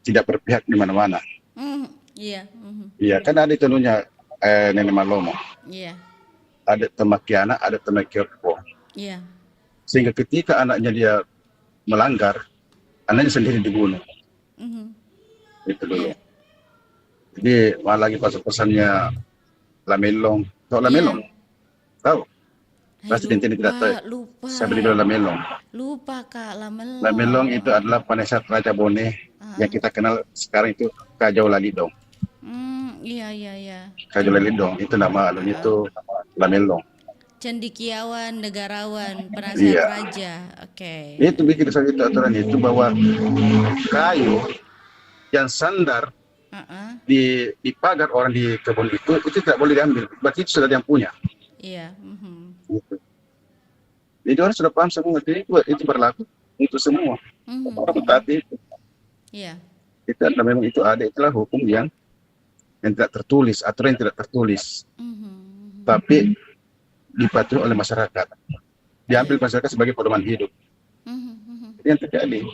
tidak berpihak di mana-mana. Iya, kan ada itu nenek malomo. Ada temakiana, ada temakiorpo. Sehingga ketika anaknya dia melanggar, anaknya sendiri dibunuh. Itu dulu. Jadi malah lagi pesannya Lamelong. Tahu Lamelong? Tahu? Pasti ini tidak tahu. Saya beli Lamelong. Lupa Kak Lamelong. Lamelong itu adalah penasihat Raja Bone yang kita kenal sekarang itu Kajau Lalidong. Iya. Kajau Lalidong itu nama alunya itu Lamelong. Cendikiawan, negarawan, penasihat raja. Oke. Itu bikin itu aturan itu bahwa kayu yang sandar di pagar orang di kebun itu tidak boleh diambil. Berarti itu sudah yang punya. Iya. Gitu. Jadi orang sudah paham semua. Jadi itu berlaku untuk semua. Orang tadi itu. Iya. Itu memang itu ada itulah hukum yang tidak tertulis, aturan yang tidak tertulis. Tapi dipatuhi oleh masyarakat. Diambil masyarakat sebagai pedoman hidup. Itu yang terjadi.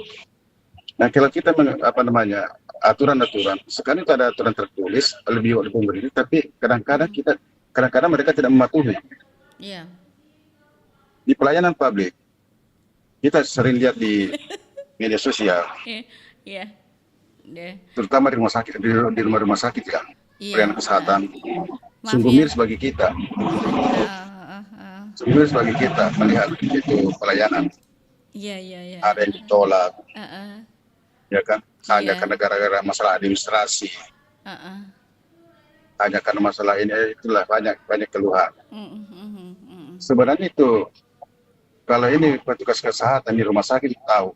Nah, kalau kita aturan-aturan, sekarang itu ada aturan tertulis lebih oleh pemerintah, tapi kadang-kadang mereka tidak mematuhi. Iya. Di pelayanan publik, kita sering lihat di media sosial. Iya. Terutama di rumah sakit, di rumah sakit ya. Pelayanan kesehatan. Sungguh miris bagi kita. Sungguh miris bagi kita melihat itu pelayanan. Iya. Ada yang ditolak. Ya kan? Hanya karena gara-gara masalah administrasi. Hanya karena masalah ini itulah banyak keluhan. Sebenarnya itu kalau ini petugas kesehatan di rumah sakit tahu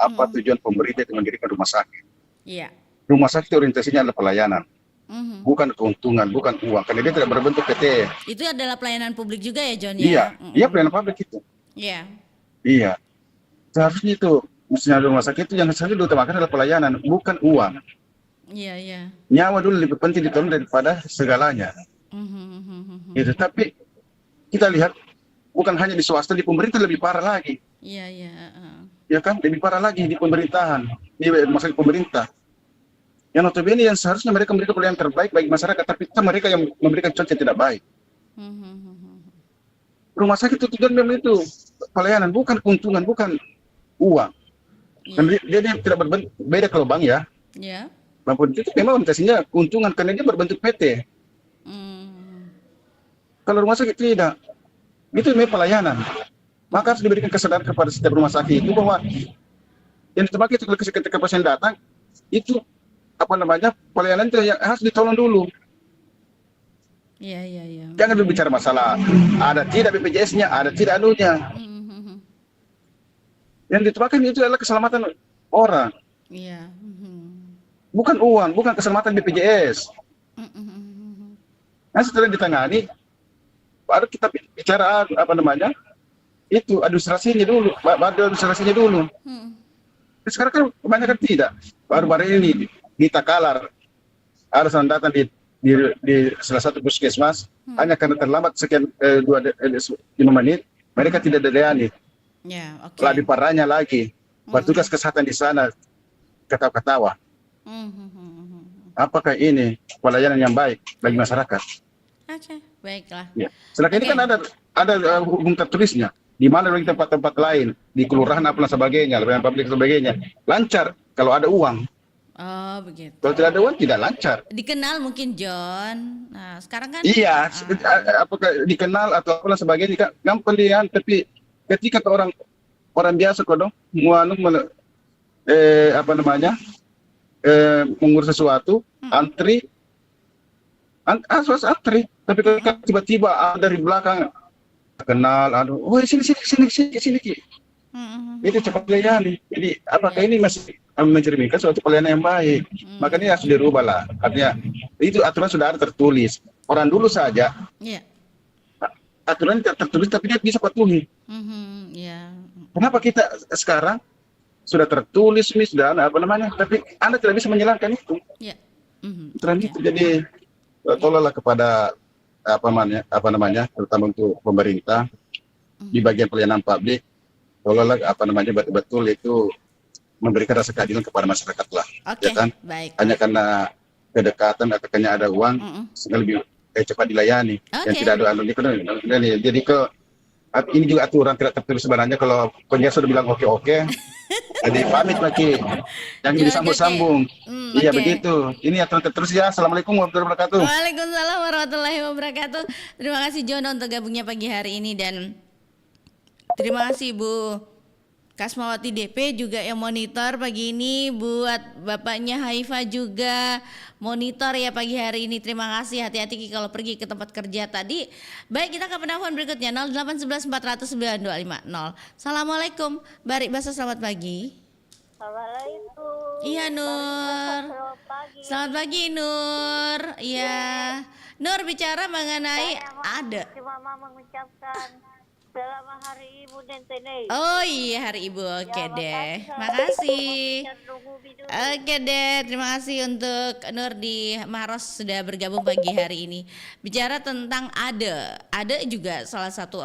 apa tujuan pemerintah itu mendirikan rumah sakit. Iya. Rumah sakit orientasinya adalah pelayanan. Bukan keuntungan, bukan uang. Karena dia tidak berbentuk PT. Itu adalah pelayanan publik juga ya, John? Iya, pelayanan publik itu. Iya. Seharusnya itu, misalnya rumah sakit itu yang harus diutamakan adalah pelayanan, bukan uang. Iya. Nyawa dulu lebih penting ditolong daripada segalanya. Gitu. Tapi kita lihat, bukan hanya di swasta, di pemerintah lebih parah lagi. Iya. Ya kan, lebih parah lagi di pemerintahan, di rumah sakit pemerintah. Yang notabene yang seharusnya mereka memberikan pelayanan terbaik bagi masyarakat, tapi mereka yang memberikan contoh yang tidak baik. Rumah sakit itu tujuan memang itu pelayanan, bukan keuntungan, bukan uang. Dan dia tidak berbentuk beda kalau bank ya. Maupun itu memang orientasinya keuntungan karena dia berbentuk PT. Kalau rumah sakit tidak, Itu namanya pelayanan. Maka harus diberikan kesadaran kepada setiap rumah sakit itu bahwa yang dipakai itu ketika pasien datang itu pelayanan itu yang harus ditolong dulu. Iya. Jangan dulu bicara masalah ada tidak BPJS-nya, ada tidak anunya. Yang dipakai itu adalah keselamatan orang. Iya. Bukan uang, bukan keselamatan BPJS. Nah, setelah ditangani, baru kita bicara itu administrasinya dulu. Sekarang kan kebanyakan tidak. Baru-baru ini di Takalar ada seorang datang di salah satu puskesmas hanya karena terlambat sekian 5 menit, mereka tidak dilayani. Lah diparahnya lagi, petugas kesehatan di sana ketawa-ketawa. Apakah ini pelayanan yang baik bagi masyarakat? Oke, baiklah. Ya. Setelah ini kan ada hukum tertulisnya. Di mana di tempat-tempat lain, di kelurahan apa dan sebagainya, layanan publik dan sebagainya, lancar kalau ada uang. Oh, begitu. Kalau tidak ada uang tidak lancar. Dikenal mungkin John. Nah, sekarang kan iya, apakah dikenal atau apa dan sebagainya kan pilihan, tapi ketika orang biasa kok dong mengurus sesuatu, antri, tapi kalau tiba-tiba dari belakang kenal, sini. Itu cepat layani. Jadi apakah ini masih mencerminkan suatu pelayanan yang baik? Makanya harus dirubah lah. Artinya itu aturan sudah ada tertulis. Orang dulu saja aturan tidak tertulis tapi dia bisa patuhi. Kenapa kita sekarang sudah tertulis ini sudah tapi Anda tidak bisa menjalankan itu? Aturan itu. Jadi tolonglah kepada terutama untuk pemerintah di bagian pelayanan publik, tolonglah betul-betul itu memberikan rasa keadilan kepada masyarakat lah. Ya kan? Baik. Hanya karena kedekatan atau karena ada uang sehingga lebih cepat dilayani. Yang tidak ada jadi ini juga aturan tidak tertulis sebenarnya. Kalau penyiar sudah bilang oke. Jadi pamit lagi, jangan disambung-sambung. Iya begitu. Ini aturan tertulis ya. Assalamualaikum warahmatullahi wabarakatuh. Waalaikumsalam warahmatullahi wabarakatuh. Terima kasih Jono untuk gabungnya pagi hari ini dan terima kasih Bu Kasmawati DP juga yang monitor pagi ini, buat bapaknya Haifa juga monitor ya pagi hari ini. Terima kasih, hati-hati kalau pergi ke tempat kerja tadi. Baik, kita ke penelpon berikutnya 0811 400 9250. Assalamualaikum, Barik Basa, selamat pagi. Assalamualaikum. Iya Nur. Selamat pagi Nur. Iya. Nur bicara mengenai ada. Cuma mengucapkan selamat Hari Ibu Nentene. Oh iya Hari Ibu, oke deh. Makasih. Oke deh, terima kasih untuk Nur di Maros sudah bergabung pagi hari ini. Bicara tentang ada juga salah satu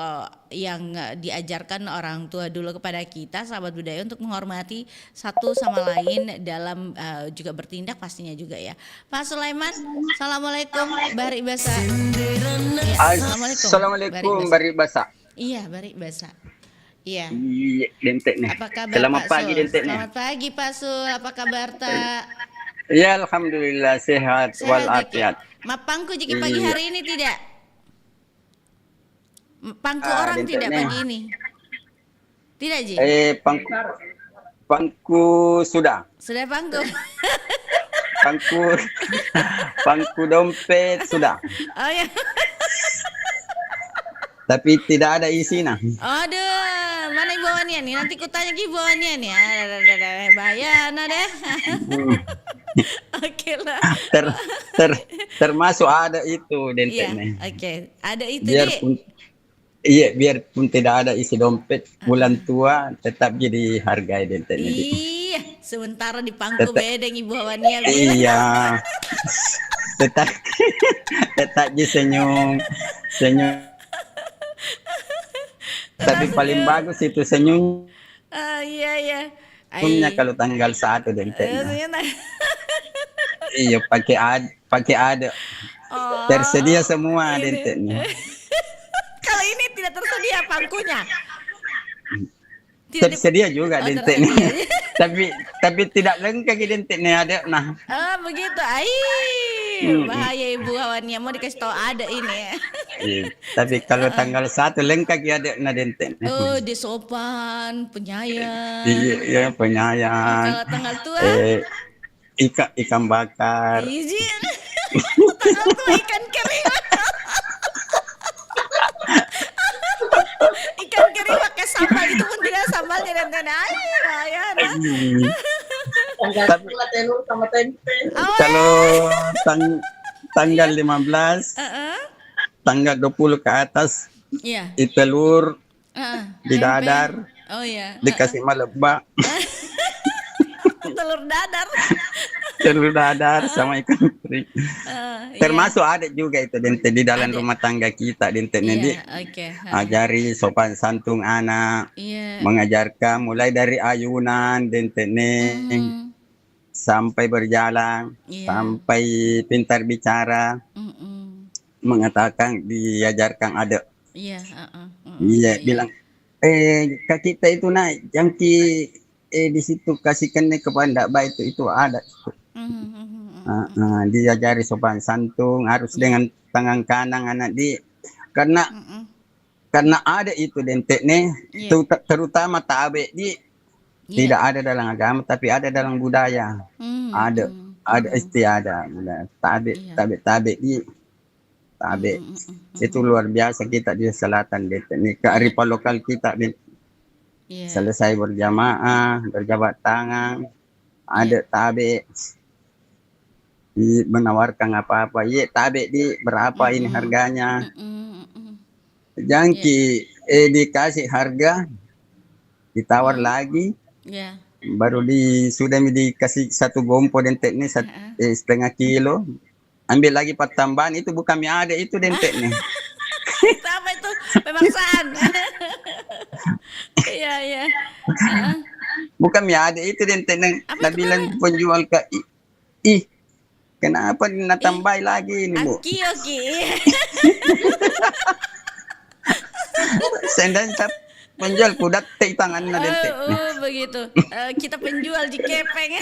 yang diajarkan orang tua dulu kepada kita, sahabat budaya, untuk menghormati satu sama lain dalam juga bertindak pastinya juga ya. Pak Sulaiman, Assalamualaikum, Barik Basa. Ya, Assalamualaikum Barik Basa. Iya, Barik Basa. Iya. Dentek nih. Apa kabar Selamat Pak pagi Sul? Dentek nih. Selamat pagi Pak Sul. Apa kabar Tak? Ya alhamdulillah sehat walafiat. Mapangku jika pagi hari ini tidak? Pangku orang tidak pagi ini? Tidak Ji? Pangku sudah. Sudah pangku. Pangku dompet sudah. Oh ya. Tapi tidak ada isinya. Aduh, mana ibuannya nih? Nanti kutanya ibuannya nih. Bayana deh. Oke lah. Termasuk ada itu denteknya. Oke. Ada itu deh. Biarpun tidak ada isi dompet, bulan tua tetap jadi harga denteknya. Iya, sementara di pangku bedeng ibuannya. Iya. Tetap senyum. Tapi paling bagus itu senyum. Iya. Senyumnya kalau tanggal 1 denteknya. Iya, pakai ada. Tersedia semua denteknya. Kalau ini tidak tersedia pangkunya. Tersedia juga denteknya. tapi tidak lengkap denteknya ada. Nah. Begitu. bahaya Ibu Hawania, mau dikasih tahu ada ini. Tapi kalau tanggal 1 lengkap ya ada nadenten. Oh, dia sopan, penyayang. Iya, penyayang. Kalau tanggal tua? Ikan bakar. Izin. Tanggal tua ikan kering. Ikan kering pakai sambal itu pun tidak sambalnya dan bahaya. Sama tempe. Kalau tanggal 15, tanggal 20 ke atas, telur di dadar, dikasih maleba. Telur dadar sama ikan teri. Termasuk ada juga itu dente di dalam rumah tangga kita dente ajari sopan santun anak, mengajarkan mulai dari ayunan dente sampai berjalan, sampai pintar bicara, mengatakan diajarkan ada. Iya, bilang kak kita itu naik yang di situ kasihkan kepada baik itu ada. Diajari sopan santun harus dengan tangan kanan anak karena ada itu dente terutama tabe tidak ada dalam agama tapi ada dalam budaya. Ada istiadat tabe itu luar biasa kita di selatan dente ini kearifan lokal kita selesai berjamaah berjabat tangan ada tabe menawarkan apa-apa tabe berapa ini harganya jangki dikasih harga ditawar lagi baru sudah dikasih 1 gompo dente ini 1,5 kilo ambil lagi tambahan itu bukan ada itu dente nih. Apa itu pemaksaan? Iya. Bukan ada itu dente nang bilang penjual ke kenapa natambah lagi ini Bu? Oke. Sendan penjual kudat tangan dente. Oh, begitu. Kita penjual di kepeng.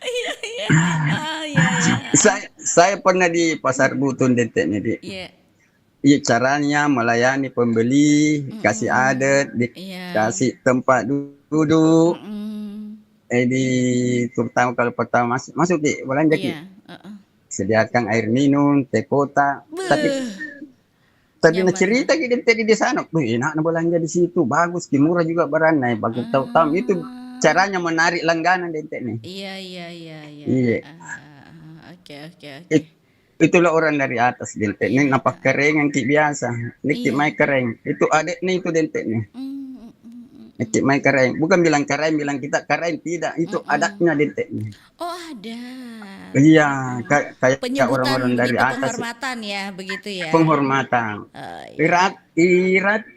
Iya. Saya pernah di Pasar Butun dente nih Iya, caranya melayani pembeli, kasih adat, kasih tempat duduk. Terutama kalau pertama masuk belanja sediakan air minum, teh kota. Tapi cerita tadi di sana, enak belanja di situ, bagus, murah juga barangnya, bagus tahu itu caranya menarik langganan dente nih. Iya. Oke. Itulah orang dari atas dente nih napak kering yang biasa, nih mai kering. Itu adik nih itu dente nih. Nih mai kering, bukan bilang keren, bilang kita keren tidak, itu adatnya dente nih. Oh, ada. Iya, kayak orang-orang dari atas. Penghormatan ya, begitu ya. Penghormatan.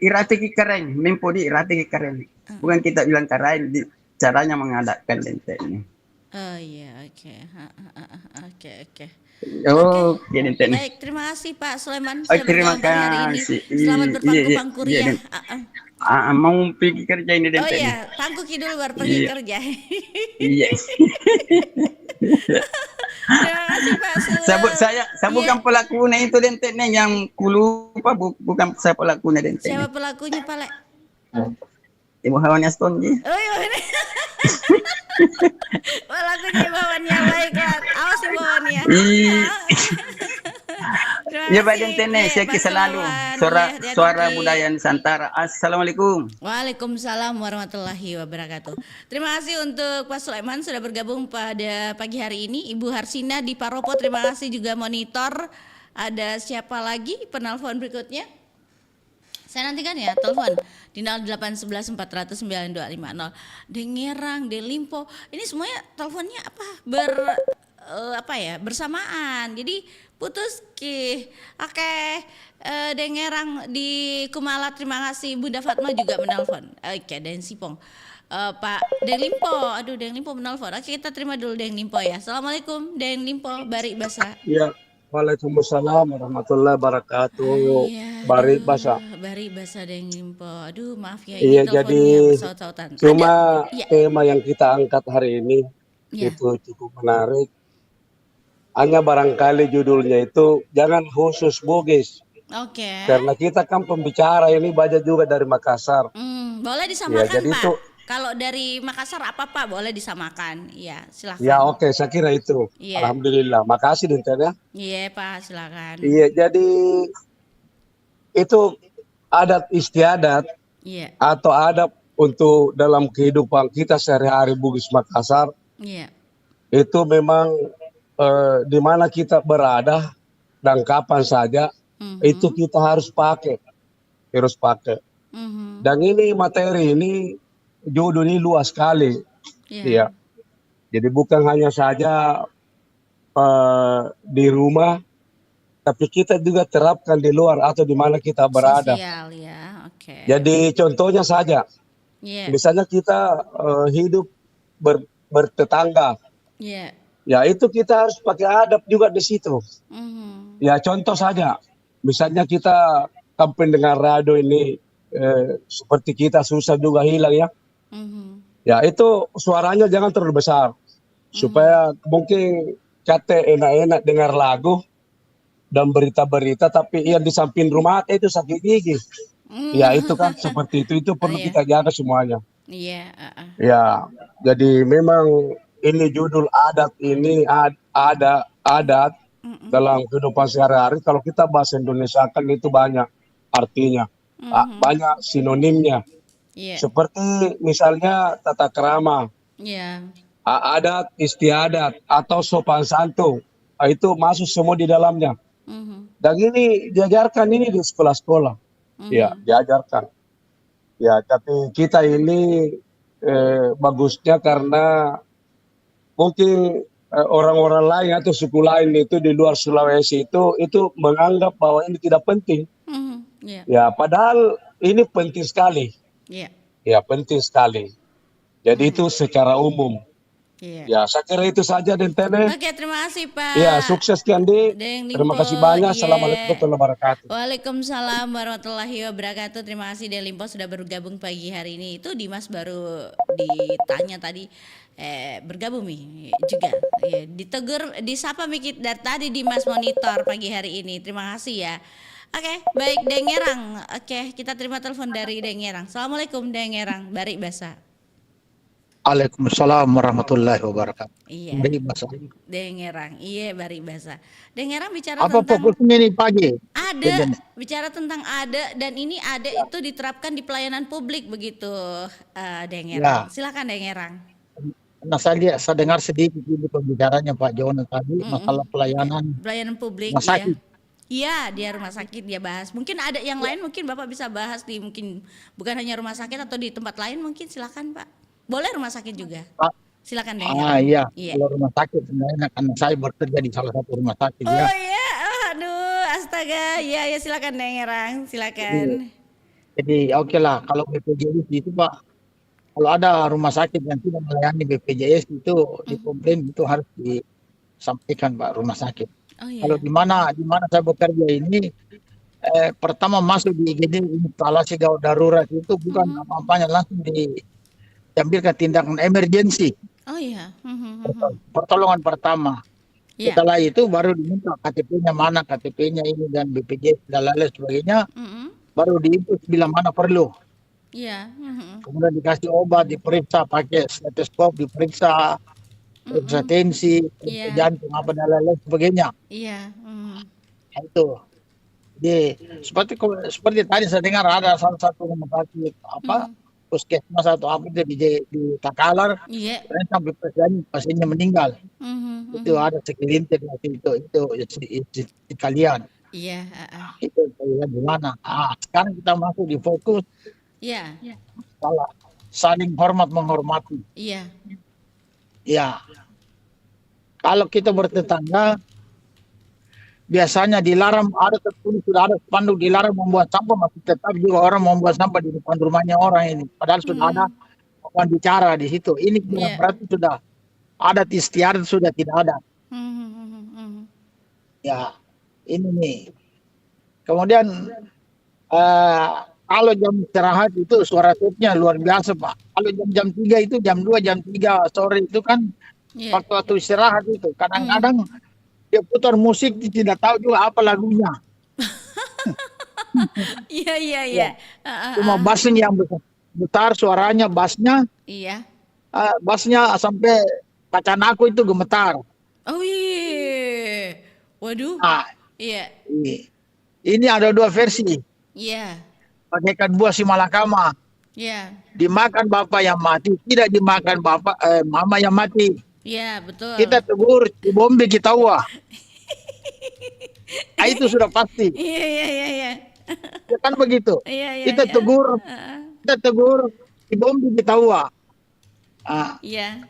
Irati keren, mempo di irati keren. Bukan kita bilang keren, caranya mengadatkan dente nih. Oh iya, oke. Baik, terima kasih Pak Sulaiman sudah bergabung hari ini. Selamat berpangku kuliah. Mau pergi kerja ini dente. Oh iya, pangkuki dulu baru pergi kerja. Iya. Terima kasih Pak Sulaiman. Saya bukan pelakunya itu dente yang lupa bukan saya pelakunya dente. Siapa pelakunya Pak Le? Ibu Hawania Stonji. Oh iya. Pelakunya Ibu Hawania, baiklah. Awas Ibu Hawania. Ya Pak Dentene, saya selalu suara budaya Nusantara. Assalamualaikum. Waalaikumsalam warahmatullahi wabarakatuh. Terima kasih untuk Pak Sulaiman sudah bergabung pada pagi hari ini. Ibu Harsina di Paropo, terima kasih juga monitor. Ada siapa lagi penelpon berikutnya? Saya nantikan ya telepon di 0811 400 9250. Dengerang, Delimpo. Ini semuanya teleponnya bersamaan. Jadi putus ki. Oke. Dengerang di Kumala, terima kasih. Bunda Fatma juga menelpon. Oke, Den Sipong. Pak Deng Limpo. Aduh, Deng Limpo menelpon. Oke, kita terima dulu Deng Limpo ya. Assalamualaikum Deng Limpo, Bari Basa. Ya. Waalaikumsalam warahmatullahi wabarakatuh. Bari Basa. Bari Basa Deng Limpo. Aduh, maaf ya. Iya, jadi cuma ya. tema yang kita angkat hari ini itu cukup menarik. Hanya barangkali judulnya itu jangan khusus Bugis. Oke. Karena kita kan pembicara ini banyak juga dari Makassar. Boleh disamakan jadi Pak. itu, Kalau dari Makassar apa Pak? Boleh disamakan. Iya, silakan. ya oke, saya kira itu. Iya. Alhamdulillah. Makasih Dinten ya. Iya Pak, silakan. Iya, jadi itu adat istiadat Iya. atau adat untuk dalam kehidupan kita sehari-hari Bugis Makassar. Iya. Itu memang di mana kita berada dan kapan saja itu kita harus pakai. Dan ini materi ini judul ini luas sekali. Ya. Jadi bukan hanya saja di rumah, tapi kita juga terapkan di luar atau di mana kita berada. Sosial ya, oke. Jadi contohnya saja, misalnya kita hidup bertetangga, ya itu kita harus pakai adab juga di situ. Ya contoh saja, misalnya kita pendengar radio ini seperti kita susah juga hilang ya. Ya itu suaranya jangan terlalu besar, supaya mungkin kata enak-enak dengar lagu dan berita-berita, tapi yang di samping rumah itu sakit gigi. Ya itu kan seperti itu perlu kita jaga semuanya. Ya, jadi memang ini judul adat ini ada adat dalam kehidupan sehari-hari. Kalau kita bahasa Indonesia kan itu banyak artinya, banyak sinonimnya. Seperti misalnya tata krama, adat istiadat atau sopan santun, itu masuk semua di dalamnya. Dan ini diajarkan ini di sekolah-sekolah, ya diajarkan. Ya, tapi kita ini bagusnya karena mungkin orang-orang lain atau suku lain itu di luar Sulawesi itu menganggap bahwa ini tidak penting. Ya, padahal ini penting sekali. Ya, penting sekali. Jadi itu secara umum. Ya, saya kira itu saja Dentene. Oke, terima kasih Pak. Ya, sukses Kiandi. Terima kasih banyak. Assalamualaikum warahmatullahi wabarakatuh. Waalaikumsalam warahmatullahi wabarakatuh. Terima kasih Delimpo sudah bergabung pagi hari ini. Itu Dimas baru ditanya tadi bergabung nih juga. Ditegur, disapa Mikit dari tadi Dimas monitor pagi hari ini. Terima kasih ya. Oke, baik Dengerang. Oke, kita terima telepon dari Dengerang. Assalamualaikum Dengerang, Bari Basa. Waalaikumsalam warahmatullahi wabarakatuh. Iya. Bari Basa. Dengerang, iya Bari Basa. Dengerang bicara Apa tentang fokusnya ini pagi? ada, bicara tentang ada, dan ini ada itu diterapkan di pelayanan publik begitu, Dengerang. Silakan Dengerang. Nah, saya dengar sedikit ini pembicaranya Pak Jono tadi masalah pelayanan publik. rumah sakit. Iya, dia rumah sakit dia bahas. Mungkin ada yang lain, mungkin Bapak bisa bahas di mungkin bukan hanya rumah sakit atau di tempat lain mungkin, silakan Pak. Boleh rumah sakit juga. Silakan Dengerang. Iya. Kalau rumah sakit sebenarnya karena saya bekerja di salah satu rumah sakit ya. Oh iya, aduh, astaga. Iya, ya silakan Dengerang, silakan. Jadi oke lah kalau BPJS itu Pak, kalau ada rumah sakit yang tidak melayani BPJS itu dikomplain, itu harus disampaikan Pak rumah sakit. Kalau di mana saya bekerja ini pertama masuk di IGD instalasi gawat darurat itu bukan apa-apanya, langsung diambilkan tindakan emergensi. Pertolongan pertama. Setelah itu baru diminta KTP-nya mana, KTP-nya ini dan BPJS dan lain sebagainya. Baru diinput bila mana perlu. Kemudian dikasih obat, diperiksa pakai stetoskop, diperiksa tensi, jantung apa dan lain sebagainya. Itu. Jadi seperti tadi saya dengar ada salah satu rumah sakit puskesmas atau apa di Takalar, sampai pasiennya meninggal. Itu ada segelintir itu kalian. Itu gimana? Sekarang kita masuk di fokus. Saling hormat menghormati. Ya, kalau kita bertetangga, biasanya dilarang, ada tertulis sudah ada spanduk dilarang membuat sampah, masih tetap juga orang membuat sampah di depan rumahnya orang ini. Padahal sudah ada orang bicara di situ. Ini berarti sudah adat istiadat sudah tidak ada. Ya, ini nih. Kemudian kalau jam istirahat itu suara tutnya luar biasa Pak. Kalau jam 3 itu jam 2, jam 3 sore itu kan waktu istirahat itu. Kadang-kadang Dia putar musik tidak tahu juga apa lagunya. Iya. Cuma bassnya yang besar, suaranya bassnya. Iya. Bassnya sampai kaca aku itu gemetar. Oh iya. Waduh. Iya. Ini ada 2 versi. Iya. Bagaikan buah si malakama. Iya. Dimakan bapak yang mati, tidak dimakan mama yang mati. Iya, betul. Kita tegur, bombe kita wah. Itu sudah pasti. Iya. Ya kan begitu. Iya. Kita tegur, bombe kita wah. Iya.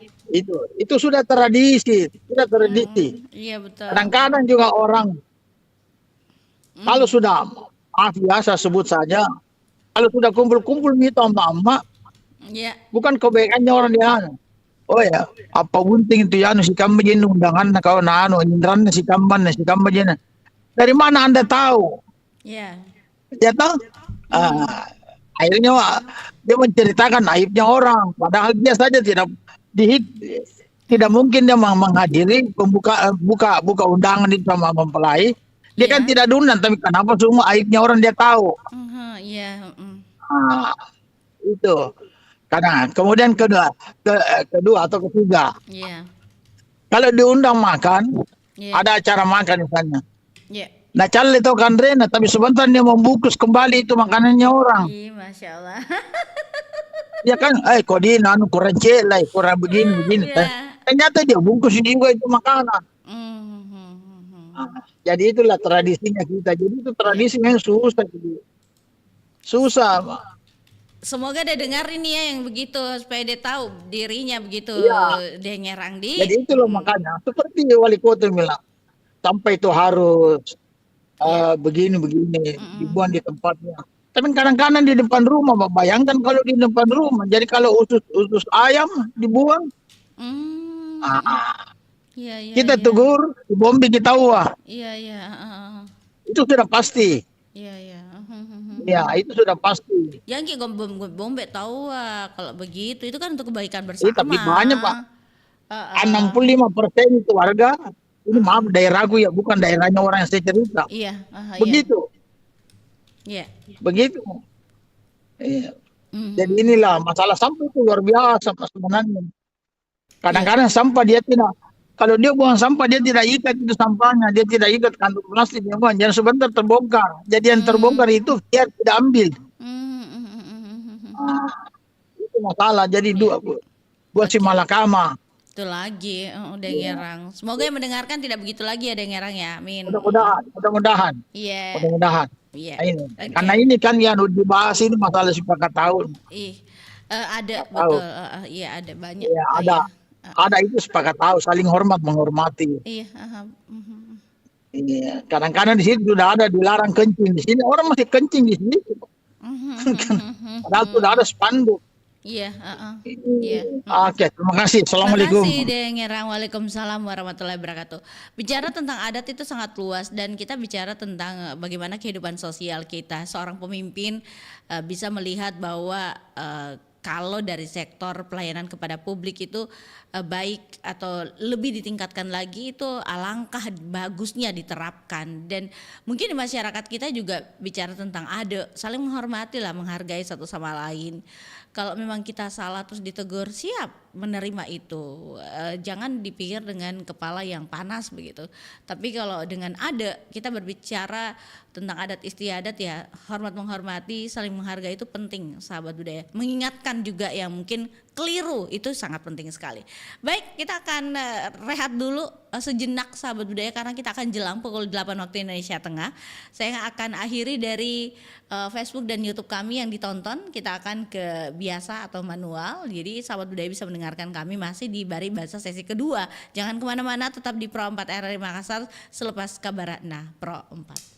Itu sudah tradisi, Iya, betul. Kadang-kadang juga orang kalau sudah biasa sebut saja, kalau sudah kumpul-kumpul minta sama Iya. bukan kebaikannya orang dia. Oh ya, apa bunting itu ya, si kambajen undangan kau nano, indran si kamban. Dari mana Anda tahu? Iya. Ya tahu? Akhirnya dia menceritakan aibnya orang, padahal dia saja tidak mungkin dia menghadiri buka undangan itu sama mempelai. Dia kan tidak diundang, tapi kenapa semua aibnya orang dia tahu? Iya. Itu. Karena kemudian kedua atau ketiga. Iya. Kalau diundang makan, ada acara makan misalnya. Iya. Nah cale itu kan Rena, tapi sebentar dia membungkus kembali itu makanannya orang. Iya, Masya Allah. Ya kan, kok dia kurang celai, kurang begini. Ternyata dia bungkus juga itu makanan. Jadi itulah tradisinya kita. Jadi itu tradisi yang susah. Semoga dia dengar ini ya yang begitu supaya dia tahu dirinya begitu dia nyerang di. Jadi itu loh makanya seperti wali kota bilang sampai itu harus begini dibuang di tempatnya. Tapi kadang-kadang di depan rumah, bayangkan kalau di depan rumah. Jadi kalau usus ayam dibuang, kita tegur, bombe kita wah. Iya. Itu sudah pasti. Iya. Ya, itu sudah pasti. Yang kayak bombe tahu kalau begitu itu kan untuk kebaikan bersama. Tapi banyak Pak. 65% itu warga ini maaf daerahku ya, bukan daerahnya orang yang saya cerita. Iya. Begitu. Iya. Begitu. Iya. Jadi inilah masalah sampah itu luar biasa sebenarnya. Kadang-kadang sampah dia tidak. Kalau dia buang sampah dia tidak ikat itu sampahnya, dia tidak ikat kantong plastik dia buang. Jangan sebentar terbongkar. Jadi yang terbongkar itu dia tidak ambil. Itu masalah. Jadi buat si malakama. Itu lagi udah ngerang. Semoga yang mendengarkan tidak begitu lagi ada yang ngerang ya. Amin. Mudah-mudahan. Iya. Mudah-mudahan. Iya. Okay. Karena ini kan yang dibahas ini masalah sepakat tahun. Ada betul. Iya ada banyak. Iya ada. Ada itu sepakat tahu, saling hormat menghormati. Iya. Iya. Kadang-kadang di sini sudah ada dilarang kencing di sini, orang masih kencing di sini. Padahal sudah ada spanduk. Iya. Oke, terima kasih. Assalamualaikum. Terima kasih Dengerang. Waalaikumsalam warahmatullahi wabarakatuh. Bicara tentang adat itu sangat luas dan kita bicara tentang bagaimana kehidupan sosial kita. Seorang pemimpin bisa melihat bahwa kalau dari sektor pelayanan kepada publik itu baik atau lebih ditingkatkan lagi, itu alangkah bagusnya diterapkan. Dan mungkin di masyarakat kita juga bicara tentang saling menghormati lah, menghargai satu sama lain. Kalau memang kita salah terus ditegur, siap menerima itu. Jangan dipikir dengan kepala yang panas begitu. Tapi kalau dengan kita berbicara tentang adat istiadat ya, hormat menghormati, saling menghargai itu penting sahabat budaya. Mengingatkan juga yang mungkin keliru itu sangat penting sekali. Baik, kita akan rehat dulu sejenak sahabat budaya karena kita akan jelang pukul 8 waktu Indonesia Tengah. Saya akan akhiri dari Facebook dan YouTube kami yang ditonton. Kita akan ke biasa atau manual. Jadi sahabat budaya bisa mendengarkan kami masih di Bari Bahasa sesi kedua. Jangan kemana-mana, tetap di Pro 4 RRI Makassar selepas kabar Pro 4.